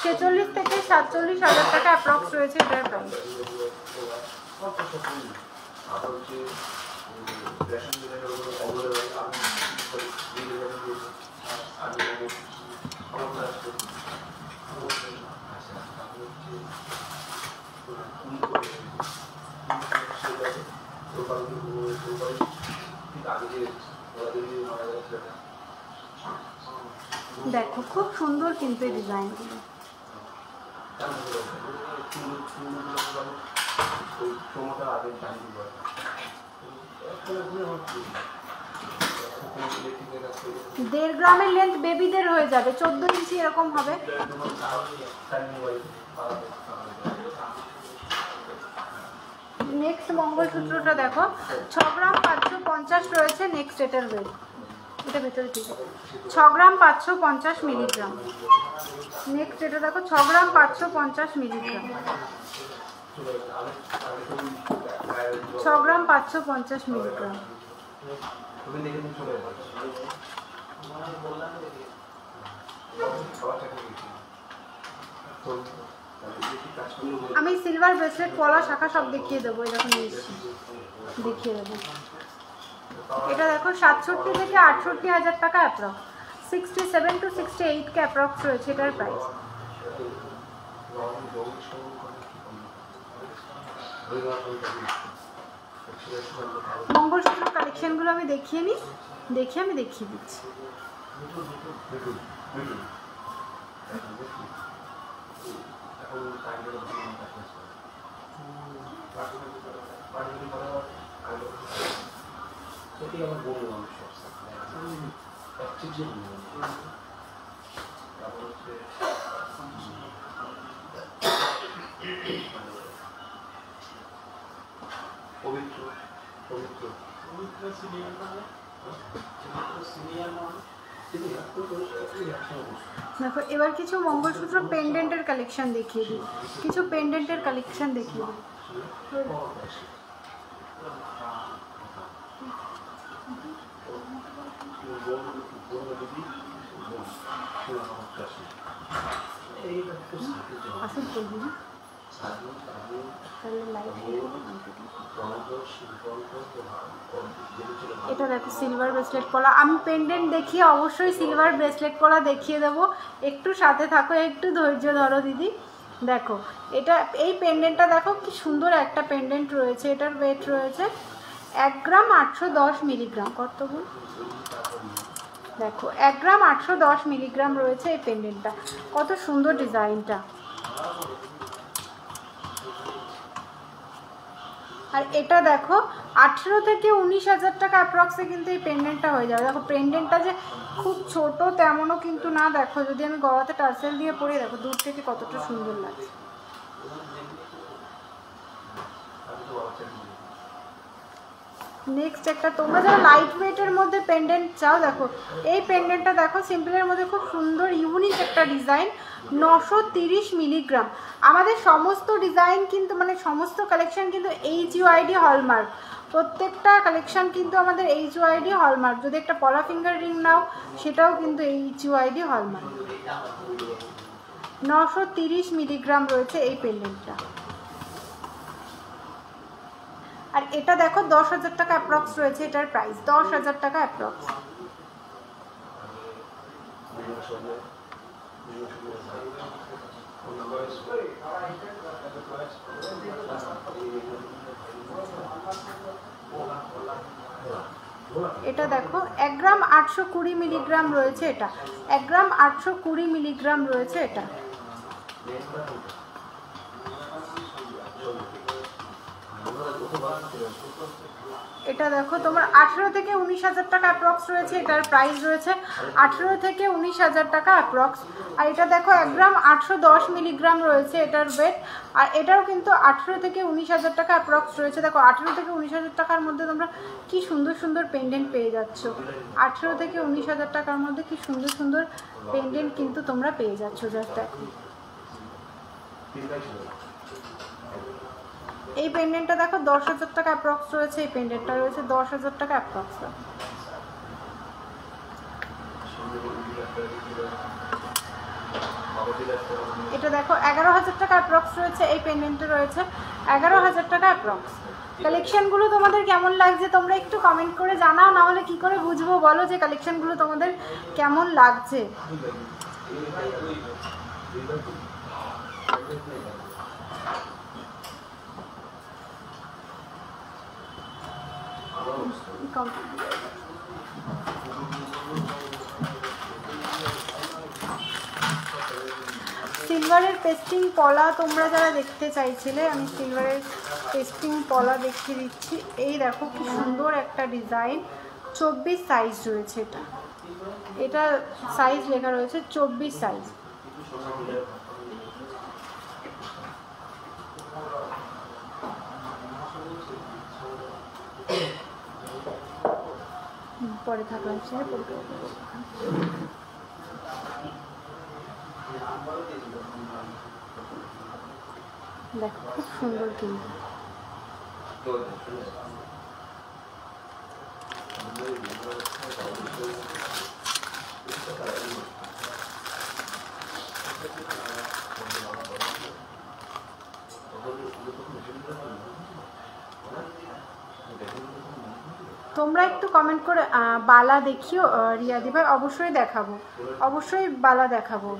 46 থেকে 47 হাজার টাকা অ্যাপ্রক্স রয়েছে এটার প্রাইস। দেখো খুব সুন্দর কিন্তু এই ডিজাইনগুলো। দেড় গ্রামের লেন্থ বেবিদের হয়ে যাবে, 14 ইঞ্চি এরকম হবে। নেক্সট মঙ্গলসূত্রটা দেখো 6 গ্রাম 550 রয়েছে নেক্সট এটার ওয়েট। এটা ভেতরে ঠিক আছে 6 গ্রাম 550 মিলিগ্রাম। নেক্সট এটা দেখো 6 গ্রাম 550 মিলিগ্রাম। 6 গ্রাম 550 মিলিগ্রাম। আমি সিলভার ব্রেসলেট পলা শাখা সব দেখিয়ে দেবো। এরকম দেখিয়ে দেবো। এটা দেখো 67 থেকে 68 হাজার টাকা অ্যাপ্রক্স। 67 to 68 কে অ্যাপ্রক্স রয়েছে এটার প্রাইস। মঙ্গলসূত্র কালেকশনগুলো আমি দেখিয়ে নিই, আমি দেখিয়ে দিচ্ছি। দেখো এবার কিছু মঙ্গলসূত্র পেন্ডেন্টের কালেকশন দেখিয়ে দিই, কিছু পেন্ডেন্টের কালেকশন দেখিয়ে দিই। আসুন বলবি না এটা দেখো সিলভার ব্রেসলেট পলা। আমি পেন্ডেন্ট দেখিয়ে অবশ্যই সিলভার ব্রেসলেট পলা দেখিয়ে দেবো, একটু সাথে থাকো, একটু ধৈর্য ধরো দিদি। দেখো এটা এই পেন্ডেন্টটা দেখো কি সুন্দর একটা পেন্ডেন্ট রয়েছে। এটার ওয়েট রয়েছে 1 গ্রাম 810 মিলিগ্রাম। কত গুণ দেখো 1 গ্রাম 810 মিলিগ্রাম রয়েছে এই পেন্ডেন্টটা। কত সুন্দর ডিজাইনটা। আর এটা দেখো 18 থেকে 19 হাজার টাকা অ্যাপ্রক্সে কিন্তু এই পেন্ডেন্টটা হয়ে যাবে। দেখো পেন্ডেন্টটা যে খুব ছোট তেমনও কিন্তু না। দেখো যদি আমি গলাতে টার্সেল দিয়ে পরি, দেখো দূর থেকে কতটা সুন্দর লাগছে। নেক্সট একটা তোমরা যারা লাইট ওয়েটের মধ্যে পেন্ডেন্ট চাও, দেখো এই পেন্ডেন্টটা দেখো, সিম্পলের মধ্যে খুব সুন্দর ইউনিক একটা ডিজাইন, 930 মিলিগ্রাম। আমাদের সমস্ত ডিজাইন কিন্তু মানে সমস্ত কালেকশন কিন্তু HUID হলমার্ক, প্রত্যেকটা কালেকশন কিন্তু আমাদের HUID হলমার্ক। যদি একটা পলা ফিঙ্গার রিং নাও সেটাও কিন্তু HUID হলমার্ক। 930 মিলিগ্রাম রয়েছে এই পেন্ডেন্টটা। আর এটা দেখো 10,000 টাকা অ্যাপ্রক্স রয়েছে, এটার প্রাইস 10,000 টাকা অ্যাপ্রক্স। এটা দেখো 1 গ্রাম 820 মিলিগ্রাম রয়েছে, এটা 1 গ্রাম 820 মিলিগ্রাম রয়েছে এটা। এটা দেখো তোমার 18 থেকে 19,000 টাকা অ্যাপ্রক্স রয়েছে, এটার প্রাইস রয়েছে 18 থেকে 19,000 টাকা অ্যাপ্রক্স। আর এটা দেখো 1 গ্রাম 810 মিলিগ্রাম রয়েছে এটার ওয়েট, আর এটাও কিন্তু 18 থেকে 19,000 টাকা অ্যাপ্রক্স রয়েছে। দেখো 18 থেকে 19,000 টাকার মধ্যে তোমরা কি সুন্দর সুন্দর পেন্ডেন্ট পেয়ে যাচ্ছ, 18 থেকে 19,000 টাকার মধ্যে কি সুন্দর সুন্দর পেন্ডেন্ট কিন্তু তোমরা পেয়ে যাচ্ছ। জাস্ট দেখো এই পেন্ডেন্টটা দেখো 10,000 টাকা অ্যাপ্রক্স রয়েছে, এই পেন্ডেন্টটা রয়েছে 10,000 টাকা অ্যাপ্রক্স। এটা দেখো 11,000 টাকা অ্যাপ্রক্স রয়েছে, এই পেন্ডেন্টটা রয়েছে 11,000 টাকা অ্যাপ্রক্স। কালেকশনগুলো তোমাদের কেমন লাগছে তোমরা একটু কমেন্ট করে জানাও, না হলে কি করে বুঝবো বলো যে কালেকশনগুলো তোমাদের কেমন লাগছে। সিলভারের পেস্টিং পলা তোমরা যারা দেখতে চাইছিলে, আমি সিলভারের পেস্টিং পলা দেখিয়ে দিচ্ছি। এই দেখো কি সুন্দর একটা ডিজাইন, 24 সাইজ রয়েছে এটা, এটা সাইজ লেখা রয়েছে 24 সাইজ। পরে থাকলাম সেটা দেখো খুব সুন্দর কিন্তু। তোমরা একটু কমেন্ট করে বালা দেখিও রিয়াদি ভাই, অবশ্যই দেখাবো, অবশ্যই বালা দেখাবো।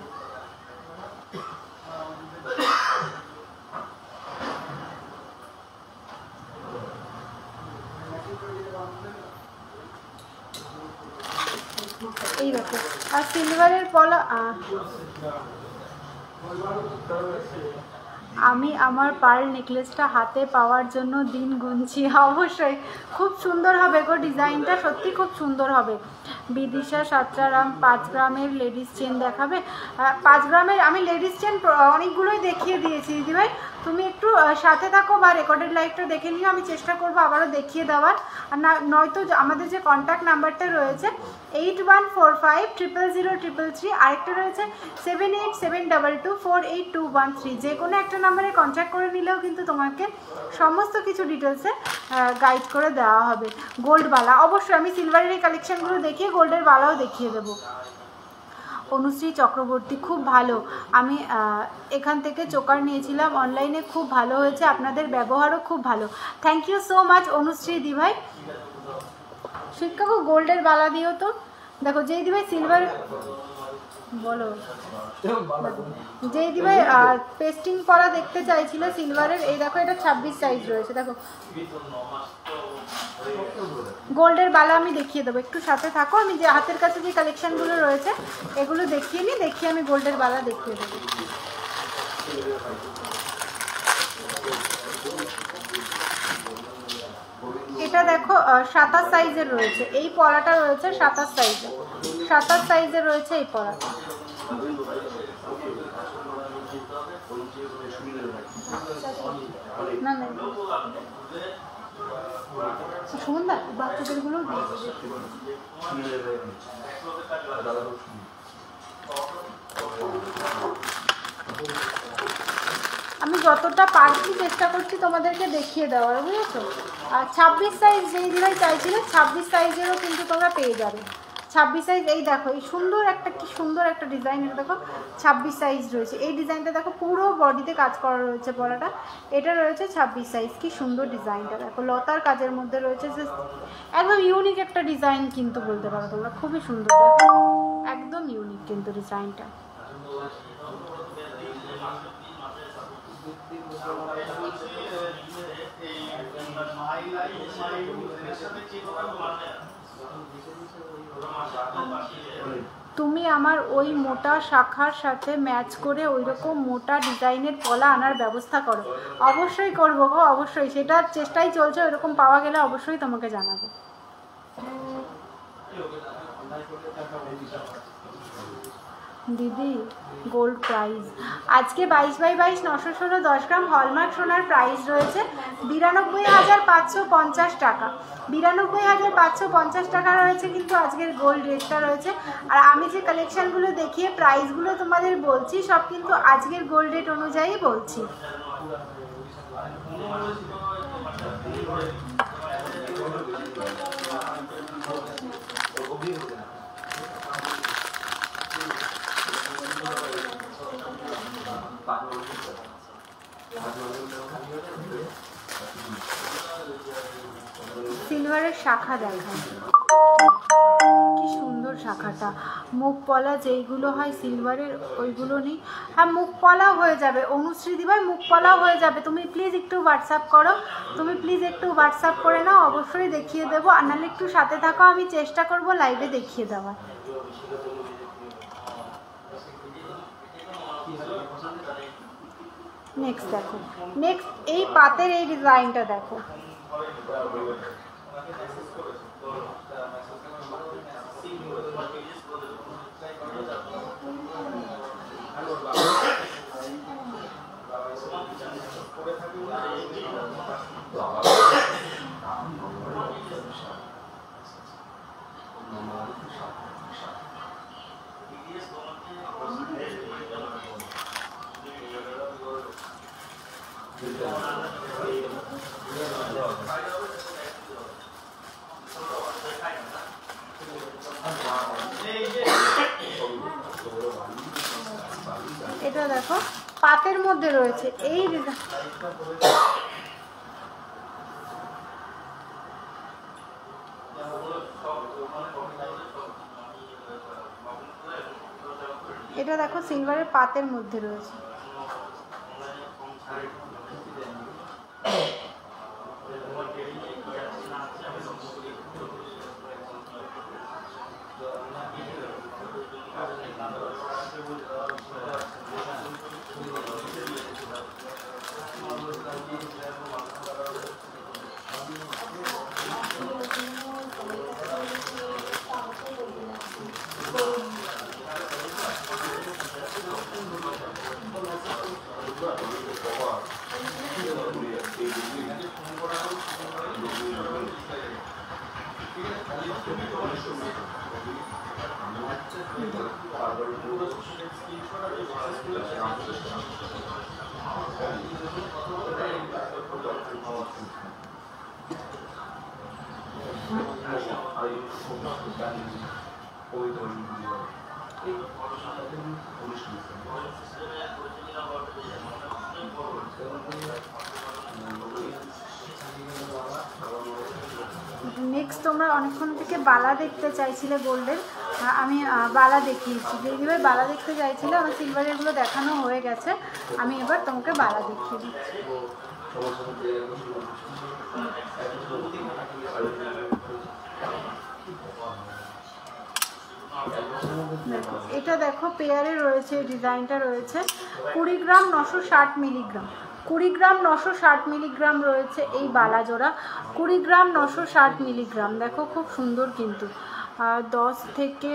এই দেখো আর সিলভারের পলা, আমি আমার পার্ল নেকলেসটা হাতে পাওয়ার জন্য দিন গুনছি। অবশ্যই খুব সুন্দর হবে গো, ডিজাইনটা সত্যি খুব সুন্দর হবে। বিদিশা সাতরারাম 5 গ্রামের লেডিস চেন দেখাবে? 5 গ্রামের আমি লেডিস চেন অনেকগুলোই দেখিয়ে দিয়েছি দিদিভাই, তুমি একটু সাথে থাকো বা রেকর্ডেড লাইভটা দেখে নিও, আমি চেষ্টা করবো আবারও দেখিয়ে দেওয়ার। আর না নয়তো আমাদের যে কন্ট্যাক্ট নাম্বারটা রয়েছে 8145000333, আরেকটা রয়েছে 7872248213, যে কোনো একটা নাম্বারে কন্ট্যাক্ট করে নিলেও কিন্তু তোমাকে সমস্ত কিছু ডিটেলসে গাইড করে দেওয়া হবে। গোল্ড বালা অবশ্যই আমি সিলভারের এই কালেকশানগুলো দেখিয়ে গোল্ডের বালাও দেখিয়ে দেবো। অনুশ্রী চক্রবর্তী খুব ভালো, আমি এখান থেকে চোকার নিয়েছিলাম অনলাইনে, খুব ভালো হয়েছে, আপনাদের ব্যবহারও খুব ভালো। Thank you so much Anushree দিভাই। শিক্ষক গোল্ডের বালা দিও তো। দেখো যেই দিভাই সিলভার বলো, যেই দিভাই পেস্টিং পরা দেখতে চাইছিল সিলভারের, এই দেখো এটা 26 সাইজ রয়েছে। দেখো গোল্ডের বালা আমি দেখিয়ে দেবো, একটু সাথে থাকো, আমি যে হাতের কাছে যে কালেকশনগুলো রয়েছে এগুলো দেখিয়ে নিই, দেখিয়ে আমি গোল্ডের বালা দেখিয়ে দেবো। এটা দেখো 27 সাইজের রয়েছে, এই পলাটা রয়েছে 27 সাইজের, 27 সাইজের রয়েছে এই পলাটা। না না সুমনদা বাচ্চাদেরগুলো আমি যতটা পারছি চেষ্টা করছি তোমাদেরকে দেখিয়ে দেওয়ার, বুঝেছো? আর 26 সাইজ যেই দিদিভাই চাইছিলে 26 সাইজেরও কিন্তু তোমরা পেয়ে যাবে। 26 সাইজ, এই দেখো এই সুন্দর একটা, কি সুন্দর একটা ডিজাইন, এটা দেখো 26 সাইজ রয়েছে। এই ডিজাইনটা দেখো পুরো বডিতে কাজ করা রয়েছে পলাটা, এটা রয়েছে 26 সাইজ। কি সুন্দর ডিজাইনটা দেখো, লতার কাজের মধ্যে রয়েছে, যে একদম ইউনিক একটা ডিজাইন কিন্তু বলতে পারো তোমরা, খুবই সুন্দর দেখো, একদম ইউনিক কিন্তু ডিজাইনটা। তুমি আমার ওই মোটা শাখার সাথে ম্যাচ করে ওই রকম মোটা ডিজাইনের পলা আনার ব্যবস্থা করো। অবশ্যই করবো গো, অবশ্যই, সেটার চেষ্টাই চলছে, ওইরকম পাওয়া গেলে অবশ্যই তোমাকে জানাবো। দিদি গোল্ড প্রাইস আজকে 22/22 916 10 গ্রাম হলমার্ক সোনার প্রাইস রয়েছে 92,550 টাকা। 92,550 টাকা রয়েছে কিন্তু আজকের গোল্ড রেটটা রয়েছে। আর আমি যে কালেকশানগুলো দেখিয়ে প্রাইসগুলো তোমাদের বলছি সব কিন্তু আজকের গোল্ড রেট অনুযায়ী বলছি। সিলভারের শাখা দেখায়, কি সুন্দর শাখাটা। মুখ পলা যেইগুলো হয় সিলভারের ওইগুলো নেই। হ্যাঁ মুখ পলাও হয়ে যাবে অনুশ্রী দিভাই, মুখ পলাও হয়ে যাবে। তুমি প্লিজ একটু হোয়াটসঅ্যাপ করো, তুমি প্লিজ একটু হোয়াটসঅ্যাপ করে নাও, অবশ্যই দেখিয়ে দেবো। আর নাহলে একটু সাথে থাকো, আমি চেষ্টা করবো লাইভে দেখিয়ে দেওয়ার। নেক্সট দেখো, নেক্সট এই পাতের এই ডিজাইনটা দেখো, এটা দেখো পাতের মধ্যে রয়েছে এই ডিজাইন। এটা দেখো সিলভারের পাতের মধ্যে রয়েছে। নেক্সট তোমরা অনেকক্ষণ থেকে বালা দেখতে চাইছিলে গোল্ডের, আমি বালা দেখিয়েছি। যেইভাবে বালা দেখতে চাইছিলে আমার সিলভারেরগুলো দেখানো হয়ে গেছে, আমি এবার তোমাকে বালা দেখিয়ে দিচ্ছি। দেখো এটা দেখো পেয়ারে রয়েছে, এই ডিজাইনটা রয়েছে 20 গ্রাম 960 মিলিগ্রাম। 20 গ্রাম 960 মিলিগ্রাম রয়েছে এই বালা জোড়া, 20 গ্রাম 960 মিলিগ্রাম। দেখো খুব সুন্দর কিন্তু। 10 থেকে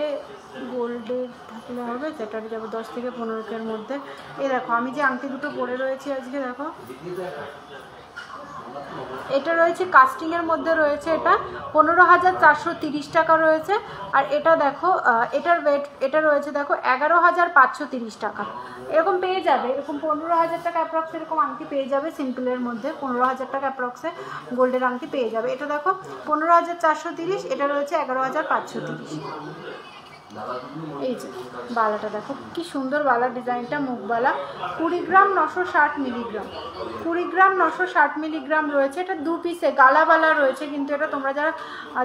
গোল্ডের থাকলে হবে, সেটাতে যাবো 10 থেকে 15 মধ্যে। এই দেখো আমি যে আংটি দুটো পরে রয়েছি আজকে, দেখো এটা রয়েছে কাস্টিংয়ের মধ্যে রয়েছে, এটা 15,430 টাকা রয়েছে। আর এটা দেখো এটার ওয়েট এটা রয়েছে দেখো 11,530 টাকা। এরকম পেয়ে যাবে, এরকম 15,000 টাকা অ্যাপ্রক্স এরকম আংটি পেয়ে যাবে সিম্পলের মধ্যে, 15,000 টাকা অ্যাপ্রক্সে গোল্ডের আংটি পেয়ে যাবে। এটা দেখো 15,430, এটা রয়েছে 11,530। এই যে বালাটা দেখো কি সুন্দর বালার ডিজাইনটা, মুখবালা, 20 গ্রাম 960 মিলিগ্রাম, 20 গ্রাম 960 মিলিগ্রাম রয়েছে। এটা 2 পিসে গালাবালা রয়েছে, কিন্তু এটা তোমরা যারা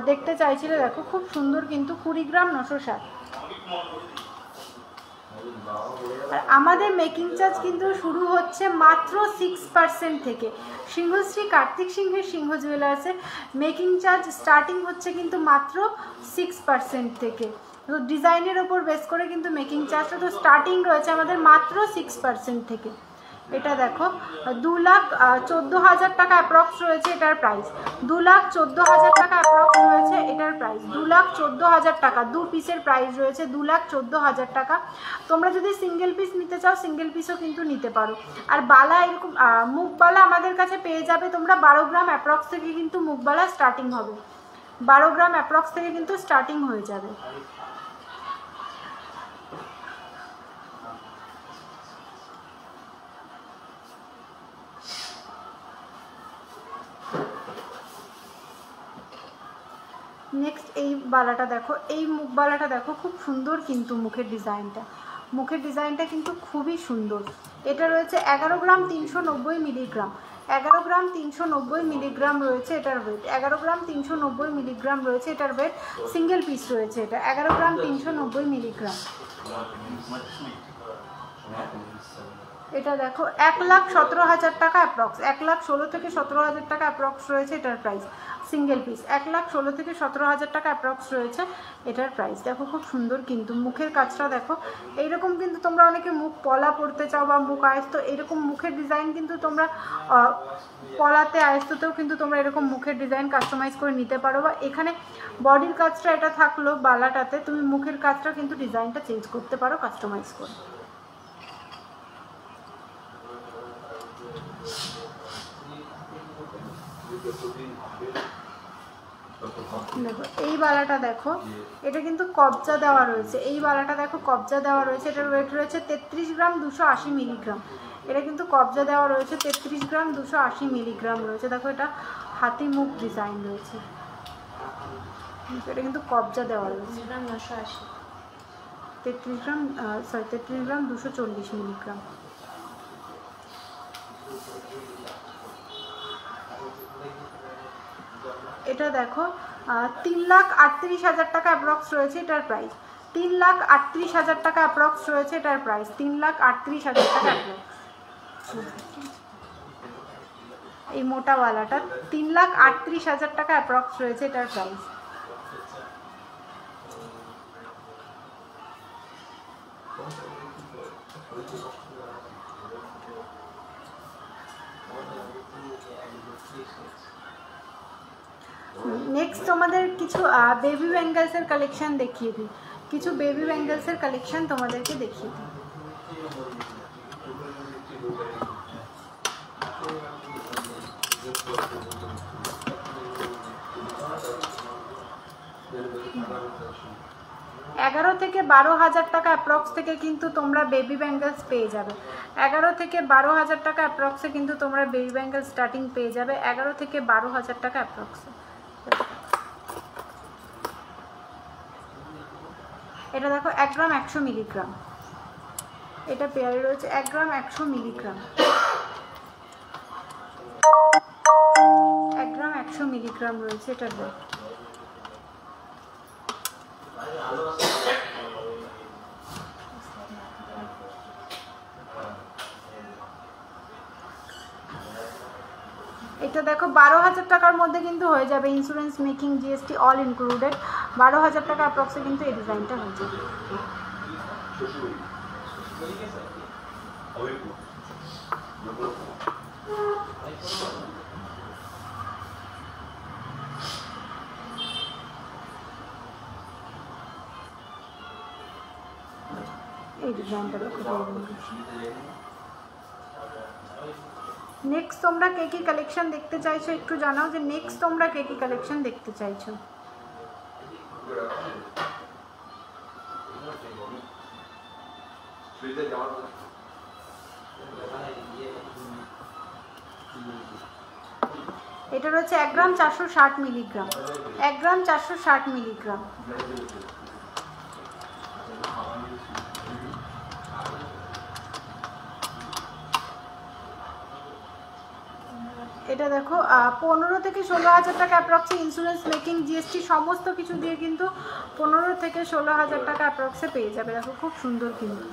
দেখতে চাইছিলে দেখো খুব সুন্দর, কিন্তু 20 গ্রাম 960। আর আমাদের মেকিং চার্জ কিন্তু শুরু হচ্ছে মাত্র 6% থেকে। সিংহশ্রী কার্তিক সিংহের সিংহ জুয়েলার্সের মেকিং চার্জ স্টার্টিং হচ্ছে কিন্তু মাত্র 6% থেকে। তো ডিজাইনের ওপর বেস করে কিন্তু মেকিং চার্জটা তো স্টার্টিং রয়েছে আমাদের মাত্র 6% থেকে। এটা দেখো 2,14,000 টাকা অ্যাপ্রক্স রয়েছে এটার প্রাইস, 2,14,000 টাকা অ্যাপ্রক্স রয়েছে এটার প্রাইস, 2,14,000 টাকা 2 পিসের প্রাইস রয়েছে 2,14,000 টাকা। তোমরা যদি সিঙ্গেল পিস নিতে চাও সিঙ্গেল পিসও কিন্তু নিতে পারো। আর বালা এরকম মুখবালা আমাদের কাছে পেয়ে যাবে তোমরা 12 গ্রাম অ্যাপ্রক্স থেকে কিন্তু মুখবালা স্টার্টিং হবে, 12 গ্রাম অ্যাপ্রক্স থেকে কিন্তু স্টার্টিং হয়ে যাবে। নেক্সট এই বালাটা দেখো, এই মুখ বালাটা দেখো খুব সুন্দর, কিন্তু মুখের ডিজাইনটা কিন্তু খুবই সুন্দর। এটা রয়েছে 11 গ্রাম 390 মিলিগ্রাম, 11 গ্রাম 390 মিলিগ্রাম রয়েছে এটার ওয়েট, 11 গ্রাম 390 মিলিগ্রাম রয়েছে এটার ওয়েট। সিঙ্গেল পিস রয়েছে এটা, 11 গ্রাম 390 মিলিগ্রাম। এটা দেখো 1,17,000 টাকা অ্যাপ্রক্স, 1,16,000 থেকে 17,000 টাকা অ্যাপ্রক্স রয়েছে এটার প্রাইস। সিঙ্গেল পিস 1,16,000 থেকে 17,000 টাকা অ্যাপ্রক্স রয়েছে এটার প্রাইস। দেখো খুব সুন্দর, কিন্তু মুখের কাজটা দেখো এইরকম, কিন্তু তোমরা অনেকে মুখ পলা পড়তে চাও বা মুখ আয়স্ত, এরকম মুখের ডিজাইন কিন্তু তোমরা পলাতে আয়স্ততেও কিন্তু তোমরা এরকম মুখের ডিজাইন কাস্টমাইজ করে নিতে পারো। বা এখানে বডির কাজটা এটা থাকলো বালাটাতে, তুমি মুখের কাজটা কিন্তু ডিজাইনটা চেঞ্জ করতে পারো কাস্টমাইজ করে। দেখো এই বালাটা দেখো, এটা কিন্তু কবজা দেওয়া রয়েছে, এই বালাটা দেখো কবজা দেওয়া রয়েছে, এটার ওয়েট রয়েছে 33 গ্রাম 280 মিলিগ্রাম। এটা কিন্তু কবজা দেওয়া রয়েছে 33 গ্রাম 280 মিলিগ্রাম রয়েছে। দেখো এটা হাতি মুখ ডিজাইন রয়েছে, এটা কিন্তু কবজা দেওয়া রয়েছে 33 গ্রাম 240 মিলিগ্রাম। এটা দেখো 3,38,000 টাকা অ্যাপ্রক্স রয়েছে এটার প্রাইস, 3,38,000 টাকা অ্যাপ্রক্স রয়েছে এটার প্রাইস, 3,38,000 টাকা অ্যাপ্রক্স। এই মোটাওয়ালাটা 3,38,000 টাকা অ্যাপ্রক্স রয়েছে এটার প্রাইস। নেক্সট তোমাদের কিছু বেবি ব্যাঙ্গেলসের কালেকশন দেখিয়ে দিই, কিছু বেবি ব্যাঙ্গেলসের কালেকশন তোমাদেরকে দেখিয়ে দিই। এগারো থেকে 12,000 টাকা অ্যাপ্রক্স থেকে কিন্তু তোমরা বেবি ব্যাঙ্গেলস পেয়ে যাবে, 11 থেকে 12,000 টাকা অ্যাপ্রক্সে কিন্তু তোমরা বেবি ব্যাঙ্গেল স্টার্টিং পেয়ে যাবে, 11 থেকে 12,000 টাকা অ্যাপ্রক্সে। এটা দেখো 1 গ্রাম 100 মিলিগ্রাম, এটা পেয়ারে রয়েছে 1 গ্রাম 100 মিলিগ্রাম, 1 গ্রাম 100 মিলিগ্রাম রয়েছে এটার ওয়েট। এটা দেখো 12,000 টাকার মধ্যে কিন্তু হয়ে যাবে, insurance making GST all included, 12,000 টাকা অ্যাপ্রক্সে কিন্তু এই ডিজাইনটা হয়ে যাবে। এই ডিজাইনটা দেখো, নেক্সট তোমরা কে কি কালেকশন দেখতে চাইছো একটু জানাও, যে নেক্সট তোমরা কে কি কালেকশন দেখতে চাইছো। এটা রয়েছে 1 গ্রাম 460 মিলিগ্রাম, 1 গ্রাম 460 মিলিগ্রাম। এটা দেখো 15 থেকে 16,000 টাকা অ্যাপ্রক্সে, ইন্স্যুরেন্স মেকিং জিএসটি সমস্ত কিছু দিয়ে কিন্তু 15 থেকে 16,000 টাকা অ্যাপ্রক্সে পেয়ে যাবে। দেখো খুব সুন্দর কিন্তু।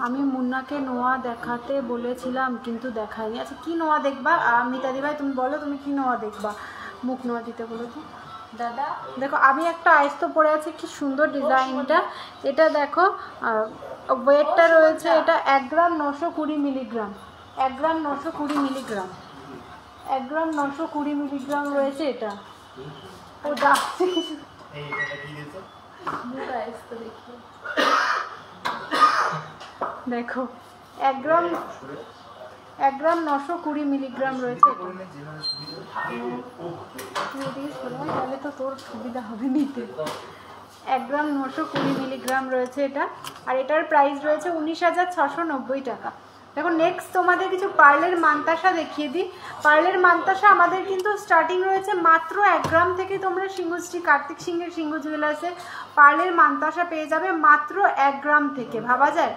আমি মুন্নাকে নোয়া দেখাতে বলেছিলাম কিন্তু দেখায়নি। আচ্ছা কি নোয়া দেখবা মিতাদি ভাই, তুমি বলো তুমি কি নোয়া দেখবা, মুখ নোয়া দিতে বলো তো দাদা। দেখো আমি একটা আইস্তো পরে আছি, কি সুন্দর ডিজাইনটা। এটা দেখো ওয়েটটা রয়েছে, এটা 1 গ্রাম 920 মিলিগ্রাম, 1 গ্রাম 920 মিলিগ্রাম, 1 গ্রাম 920 মিলিগ্রাম রয়েছে এটা। ও ডাকছে কিছু, দেখো 1 গ্রাম 920 মিলিগ্রাম রয়েছে এটা। তাহলে তো তোর সুবিধা হবে নিতে। 1 গ্রাম 920 মিলিগ্রাম রয়েছে এটা, আর এটার প্রাইস রয়েছে 19,690 টাকা। দেখো নেক্সট তোমাদের কিছু পার্লের মান্তাসা দেখিয়ে দিই। পার্লের মান্তাসা আমাদের কিন্তু স্টার্টিং রয়েছে মাত্র 1 গ্রাম থেকে। তোমরা সিংহশ্রী কার্তিক সিংহের সিংহ জুয়েলার্সে পার্লের মান্তাসা পেয়ে যাবে মাত্র 1 গ্রাম থেকে। ভাবা যায়,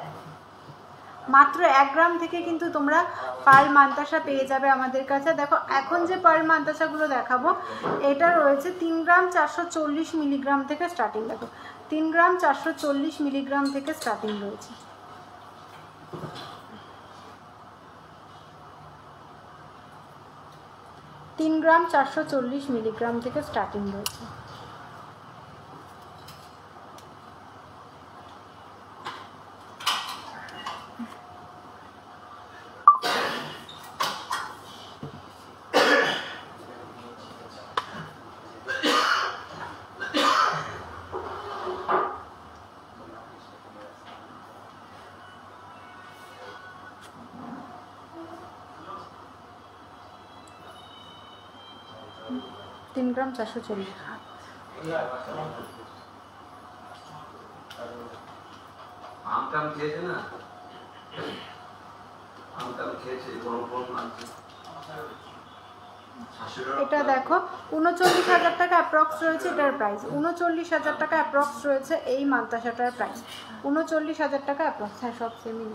মাত্র 1 গ্রাম থেকে কিন্তু তোমরা পার্ল মান্তাসা পেয়ে যাবে আমাদের কাছে। দেখো এখন যে পার্ল মান্তাসাগুলো দেখাবো, এটা রয়েছে 3 গ্রাম 440 মিলিগ্রাম থেকে স্টার্টিং। দেখো 3 গ্রাম 440 মিলিগ্রাম থেকে স্টার্টিং রয়েছে। তিন গ্রাম 440 মিলিগ্রাম থেকে স্টার্টিং রয়েছে। তিন গ্রাম 440। এটা দেখো 39,000 টাকা অ্যাপ্রক্স রয়েছে এটার প্রাইস। 39,000 টাকা অ্যাপ্রক্স রয়েছে এই মান্তাসাটার প্রাইস। 39,000 টাকা অ্যাপ্রক্স। হ্যাঁ সব সেমই।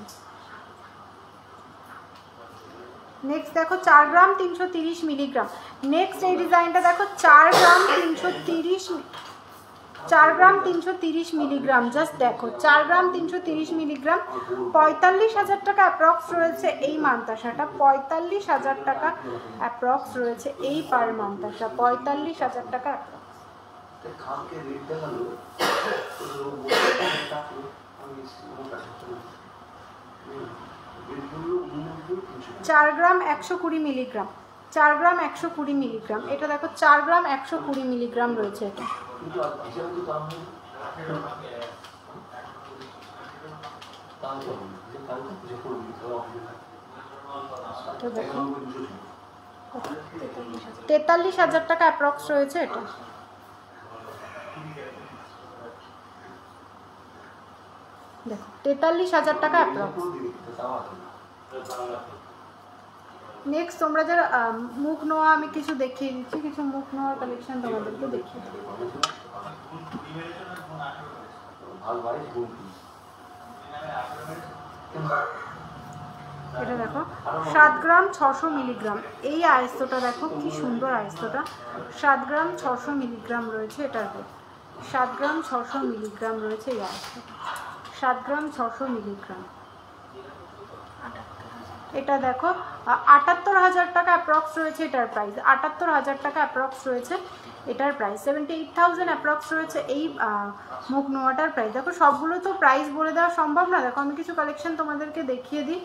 নেক্সট দেখো 4 গ্রাম 330 মিলিগ্রাম। নেক্সট এই ডিজাইনটা দেখো 4 গ্রাম 330 মিলিগ্রাম। জাস্ট দেখো 4 গ্রাম 330 মিলিগ্রাম, 45,000 টাকা অ্যাপ্রক্স রয়েছে এই মান্তাসাটা। 45,000 টাকা অ্যাপ্রক্স রয়েছে এই পার মান্তাসা। 45,000 টাকা চার গ্রাম 120 মিলিগ্রাম। 4 গ্রাম 120 মিলিগ্রাম। এটা দেখো 4 গ্রাম 120 মিলিগ্রাম রয়েছে এটা। তো দেখো 43,000 টাকা অ্যাপ্রক্স রয়েছে এটা। দেখো 43,000 টাকা অ্যাপ্রক্স। নেক্সট তোমরা যারা মুখ নোয়া, আমি কিছু দেখিয়ে দিচ্ছি, কিছু মুখ নোয়ার কালেকশন তোমাদেরকে দেখিয়ে দিচ্ছি। এটা দেখো 7 গ্রাম 600 মিলিগ্রাম। এই আইস্তটা দেখো কি সুন্দর আইস্তটা, 7 গ্রাম 600 মিলিগ্রাম রয়েছে এটার ওয়েট, 7 গ্রাম 600 মিলিগ্রাম রয়েছে এই আইস্তটা, 7 গ্রাম 600 মিলিগ্রাম। এটা দেখো 78,000 টাকা অ্যাপ্রক্স রয়েছে এটার প্রাইস, 78,000 টাকা অ্যাপ্রক্স রয়েছে এটার প্রাইস, 78,000 অ্যাপ্রক্স রয়েছে এই মুখ নোয়াটার প্রাইস। দেখো সবগুলো তো প্রাইস বলে দেওয়া সম্ভব না, দেখো আমি কিছু কালেকশন তোমাদেরকে দেখিয়ে দিই।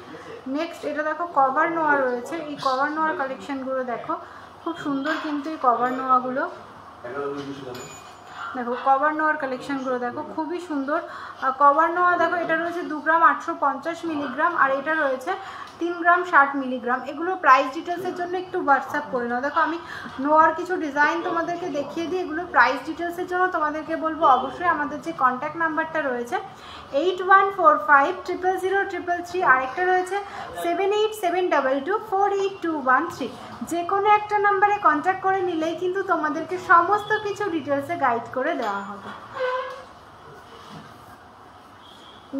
নেক্সট এটা দেখো কভার নোয়া রয়েছে, এই কভার নোয়ার কালেকশনগুলো দেখো খুব সুন্দর কিন্তু এই কভার নোয়াগুলো, দেখো কভার নোয়ার কালেকশনগুলো দেখো খুবই সুন্দর। কভার নোয়া দেখো এটা রয়েছে 2 গ্রাম 850 মিলিগ্রাম আর এটা রয়েছে 3 গ্রাম 60 মিলিগ্রাম। এগুলো প্রাইস ডিটেলসের জন্য একটু হোয়াটসঅ্যাপ করে নাও। দেখো আমি নোয়ার কিছু ডিজাইন তোমাদেরকে দেখিয়ে দিই, এগুলো প্রাইস ডিটেলসের জন্য তোমাদেরকে বলবো অবশ্যই আমাদের যে কন্ট্যাক্ট নাম্বারটা রয়েছে 8145000333, আরেকটা রয়েছে 7872248213, যে কোনো একটা নাম্বারে কন্ট্যাক্ট করে নিলেই কিন্তু তোমাদেরকে সমস্ত কিছু ডিটেলসে গাইড করে দেওয়া হবে।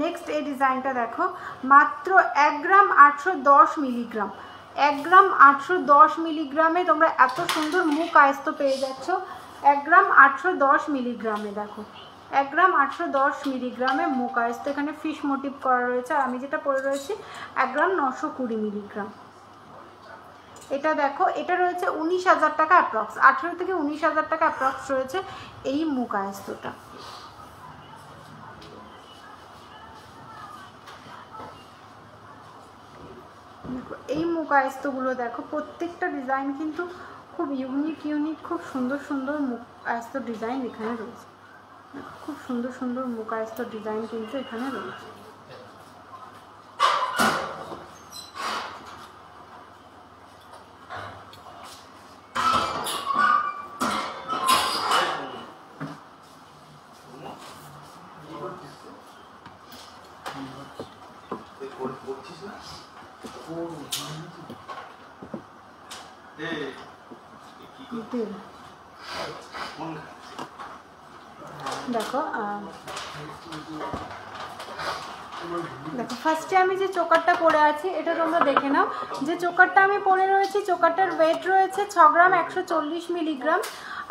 নেক্সট এই ডিজাইনটা দেখো মাত্র 1 গ্রাম 810 মিলিগ্রাম, 1 গ্রাম 810 মিলিগ্রামে তোমরা এত সুন্দর মুখ আয়স্ত পেয়ে যাচ্ছ। 1 গ্রাম 810 মিলিগ্রামে দেখো 1 গ্রাম 810 মিলিগ্রামে মুখ আয়স্ত, এখানে ফিশ মোটিভ করা রয়েছে আর আমি যেটা পরে রয়েছি 1 গ্রাম 920 মিলিগ্রাম। এটা দেখো এটা রয়েছে 19,000 টাকা অ্যাপ্রক্স, 18 থেকে 19,000 টাকা অ্যাপ্রক্স রয়েছে এই মুখ আয়স্তটা। এই মুখ আয়স্তগুলো দেখো প্রত্যেকটা ডিজাইন কিন্তু খুব ইউনিক খুব সুন্দর সুন্দর মুখ আয়স্ত ডিজাইন এখানে রয়েছে, খুব সুন্দর সুন্দর মুখ আয়স্ত ডিজাইন কিন্তু এখানে রয়েছে। দেখো দেখো ফার্স্টে আমি যে চোকারটা পরে আছি এটা তোমরা দেখে নাও, যে চোকারটা আমি পরে রয়েছি চোকারটার ওয়েট রয়েছে 6 গ্রাম 140 মিলিগ্রাম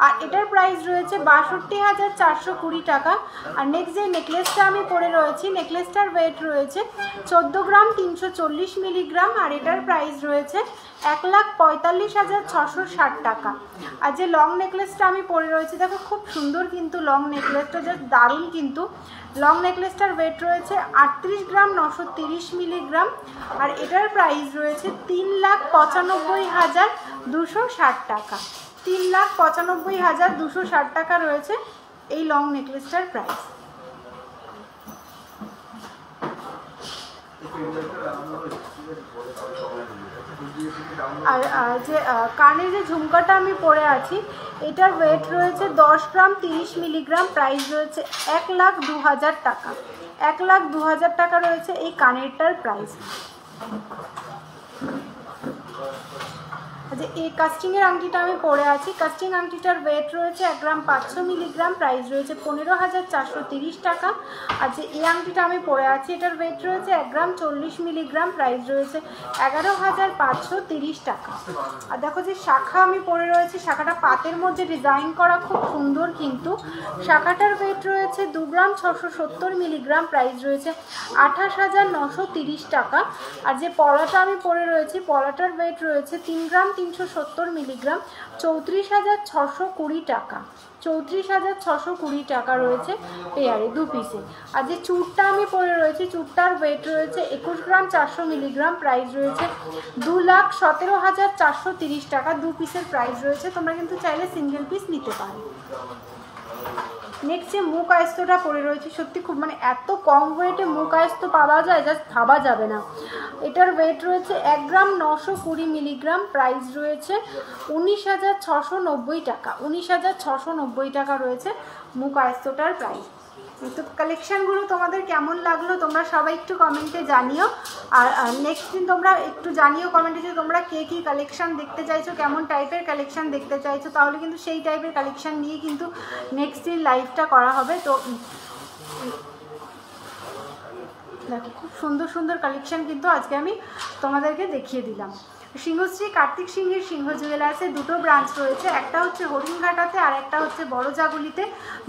আর এটার প্রাইস রয়েছে 62,420 টাকা। আর নেক্সট যে নেকলেসটা আমি পরে রয়েছি নেকলেসটার ওয়েট রয়েছে 14 গ্রাম 340 মিলিগ্রাম আর এটার প্রাইস রয়েছে 1,45,660 টাকা। আর যে লং নেকলেসটা আমি পরে রয়েছি দেখো খুব সুন্দর কিন্তু লং নেকলেসটা, জাস্ট দারুণ কিন্তু। লং নেকলেসটার ওয়েট রয়েছে 38 গ্রাম 930 মিলিগ্রাম আর এটার প্রাইস রয়েছে 3,95,260 টাকা, 3,95,260 টাকা রয়েছে এই লং নেকলেসটার প্রাইস। আর যে কানের যে ঝুমকাটা আমি পরে আছি এটার ওয়েট রয়েছে 10 গ্রাম 30 মিলিগ্রাম, প্রাইস রয়েছে 1,02,000 টাকা, 1,02,000 টাকা রয়েছে এই কানেরটার প্রাইস। যে এই কাস্টিংয়ের আংটিটা আমি পরে আছি, কাস্টিং আংটিটার ওয়েট রয়েছে 1 গ্রাম 500 মিলিগ্রাম, প্রাইস রয়েছে 15,430 টাকা। আর যে এই আংটিটা আমি পরে আছি এটার ওয়েট রয়েছে 1 গ্রাম 40 মিলিগ্রাম, প্রাইস রয়েছে 11,530 টাকা। আর দেখো যে শাখা আমি পরে রয়েছি শাখাটা পাতের মধ্যে ডিজাইন করা খুব সুন্দর কিন্তু, শাখাটার ওয়েট রয়েছে 2 গ্রাম 670 মিলিগ্রাম, প্রাইস রয়েছে 28,930 টাকা। আর যে পলাটা আমি পরে রয়েছি পলাটার ওয়েট রয়েছে 3 গ্রাম 370 মিলিগ্রাম, 34,620 টাকা, 34,620 টাকা রয়েছে পেয়ারে 2 পিসে। আর যে চুড়টা আমি পরে রয়েছি চুড়টার ওয়েট রয়েছে 21 গ্রাম 400 মিলিগ্রাম, প্রাইস রয়েছে 2,17,430 টাকা, 2 পিসের প্রাইস রয়েছে। তোমরা কিন্তু চাইলে সিঙ্গেল পিস নিতে পারো। নেক্সট যে মুখ আয়স্তটা পরে রয়েছে সত্যি খুব মানে এত কম ওয়েটে মুখ আয়স্ত পাওয়া যায় জাস্ট ভাবা যাবে না। এটার ওয়েট রয়েছে 1 গ্রাম 920 মিলিগ্রাম, প্রাইস রয়েছে 19,690 টাকা, 19,690 টাকা রয়েছে মুখ আয়স্তটার প্রাইস। তো কালেকশানগুলো তোমাদের কেমন লাগলো তোমরা সবাই একটু কমেন্টে জানিও। আর নেক্সট দিন তোমরা একটু জানিও কমেন্টে যে তোমরা কে কী কালেকশান দেখতে চাইছো, কেমন টাইপের কালেকশান দেখতে চাইছো, তাহলে কিন্তু সেই টাইপের কালেকশান নিয়ে কিন্তু নেক্সট দিন লাইভটা করা হবে। তো দেখো খুব সুন্দর সুন্দর কালেকশন কিন্তু আজকে আমি তোমাদেরকে দেখিয়ে দিলাম। সিংহশ্রী কার্তিক সিংহের সিংহ জুয়েলার্সে দুটো ব্রাঞ্চ রয়েছে, একটা হচ্ছে হরিণঘাটাতে আর একটা হচ্ছে বড়জাগুলিতে।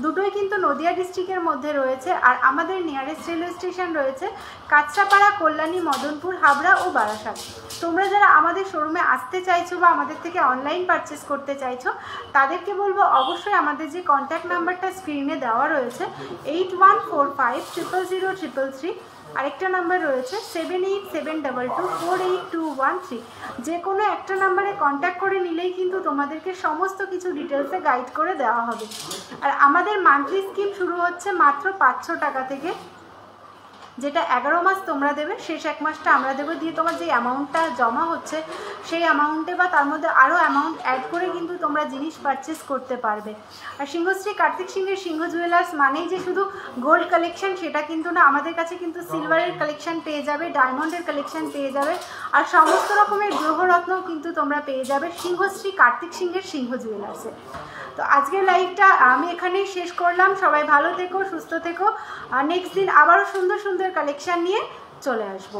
দুটোই কিন্তু নদিয়া ডিস্ট্রিক্টের মধ্যে রয়েছে। আর আমাদের নিয়ারেস্ট রেলওয়ে স্টেশন রয়েছে কাঁচরাপাড়া, কল্যাণী, মদনপুর, হাবড়া ও বারাসাত। তোমরা যারা আমাদের শোরুমে আসতে চাইছো বা আমাদের থেকে অনলাইন পারচেস করতে চাইছো তাদেরকে বলবো অবশ্যই আমাদের যে কন্ট্যাক্ট নাম্বারটা স্ক্রিনে দেওয়া রয়েছে 8145000333, আরেকটা নাম্বার রয়েছে 7872248213, যে কোনো একটা নাম্বারে কন্ট্যাক্ট করে নিলেই কিন্তু তোমাদেরকে সমস্ত কিছু ডিটেলসে গাইড করে দেওয়া হবে। আর আমাদের মান্থলি স্কিম শুরু হচ্ছে মাত্র 500 টাকা থেকে, যেটা 11 মাস তোমরা দেবে, শেষ 1 মাসটা আমরা দেবো। দিয়ে তোমার যে অ্যামাউন্টটা জমা হচ্ছে সেই অ্যামাউন্টে বা তার মধ্যে আরও অ্যামাউন্ট অ্যাড করে কিন্তু তোমরা জিনিস পারচেস করতে পারবে। আর সিংহশ্রী কার্তিক সিংহের সিংহ জুয়েলার্স মানেই যে শুধু গোল্ড কালেকশন সেটা কিন্তু না, আমাদের কাছে কিন্তু সিলভারের কালেকশন পেয়ে যাবে, ডায়মন্ডের কালেকশন পেয়ে যাবে, আর সমস্ত রকমের গ্রহরত্নও কিন্তু তোমরা পেয়ে যাবে সিংহশ্রী কার্তিক সিংহের সিংহ জুয়েলার্সে। তো আজকের লাইভটা আমি এখানেই শেষ করলাম। সবাই ভালো থেকো, সুস্থ থেকো, আর নেক্সট দিন আবারও সুন্দর সুন্দর কালেকশন নিয়ে চলে আসবো।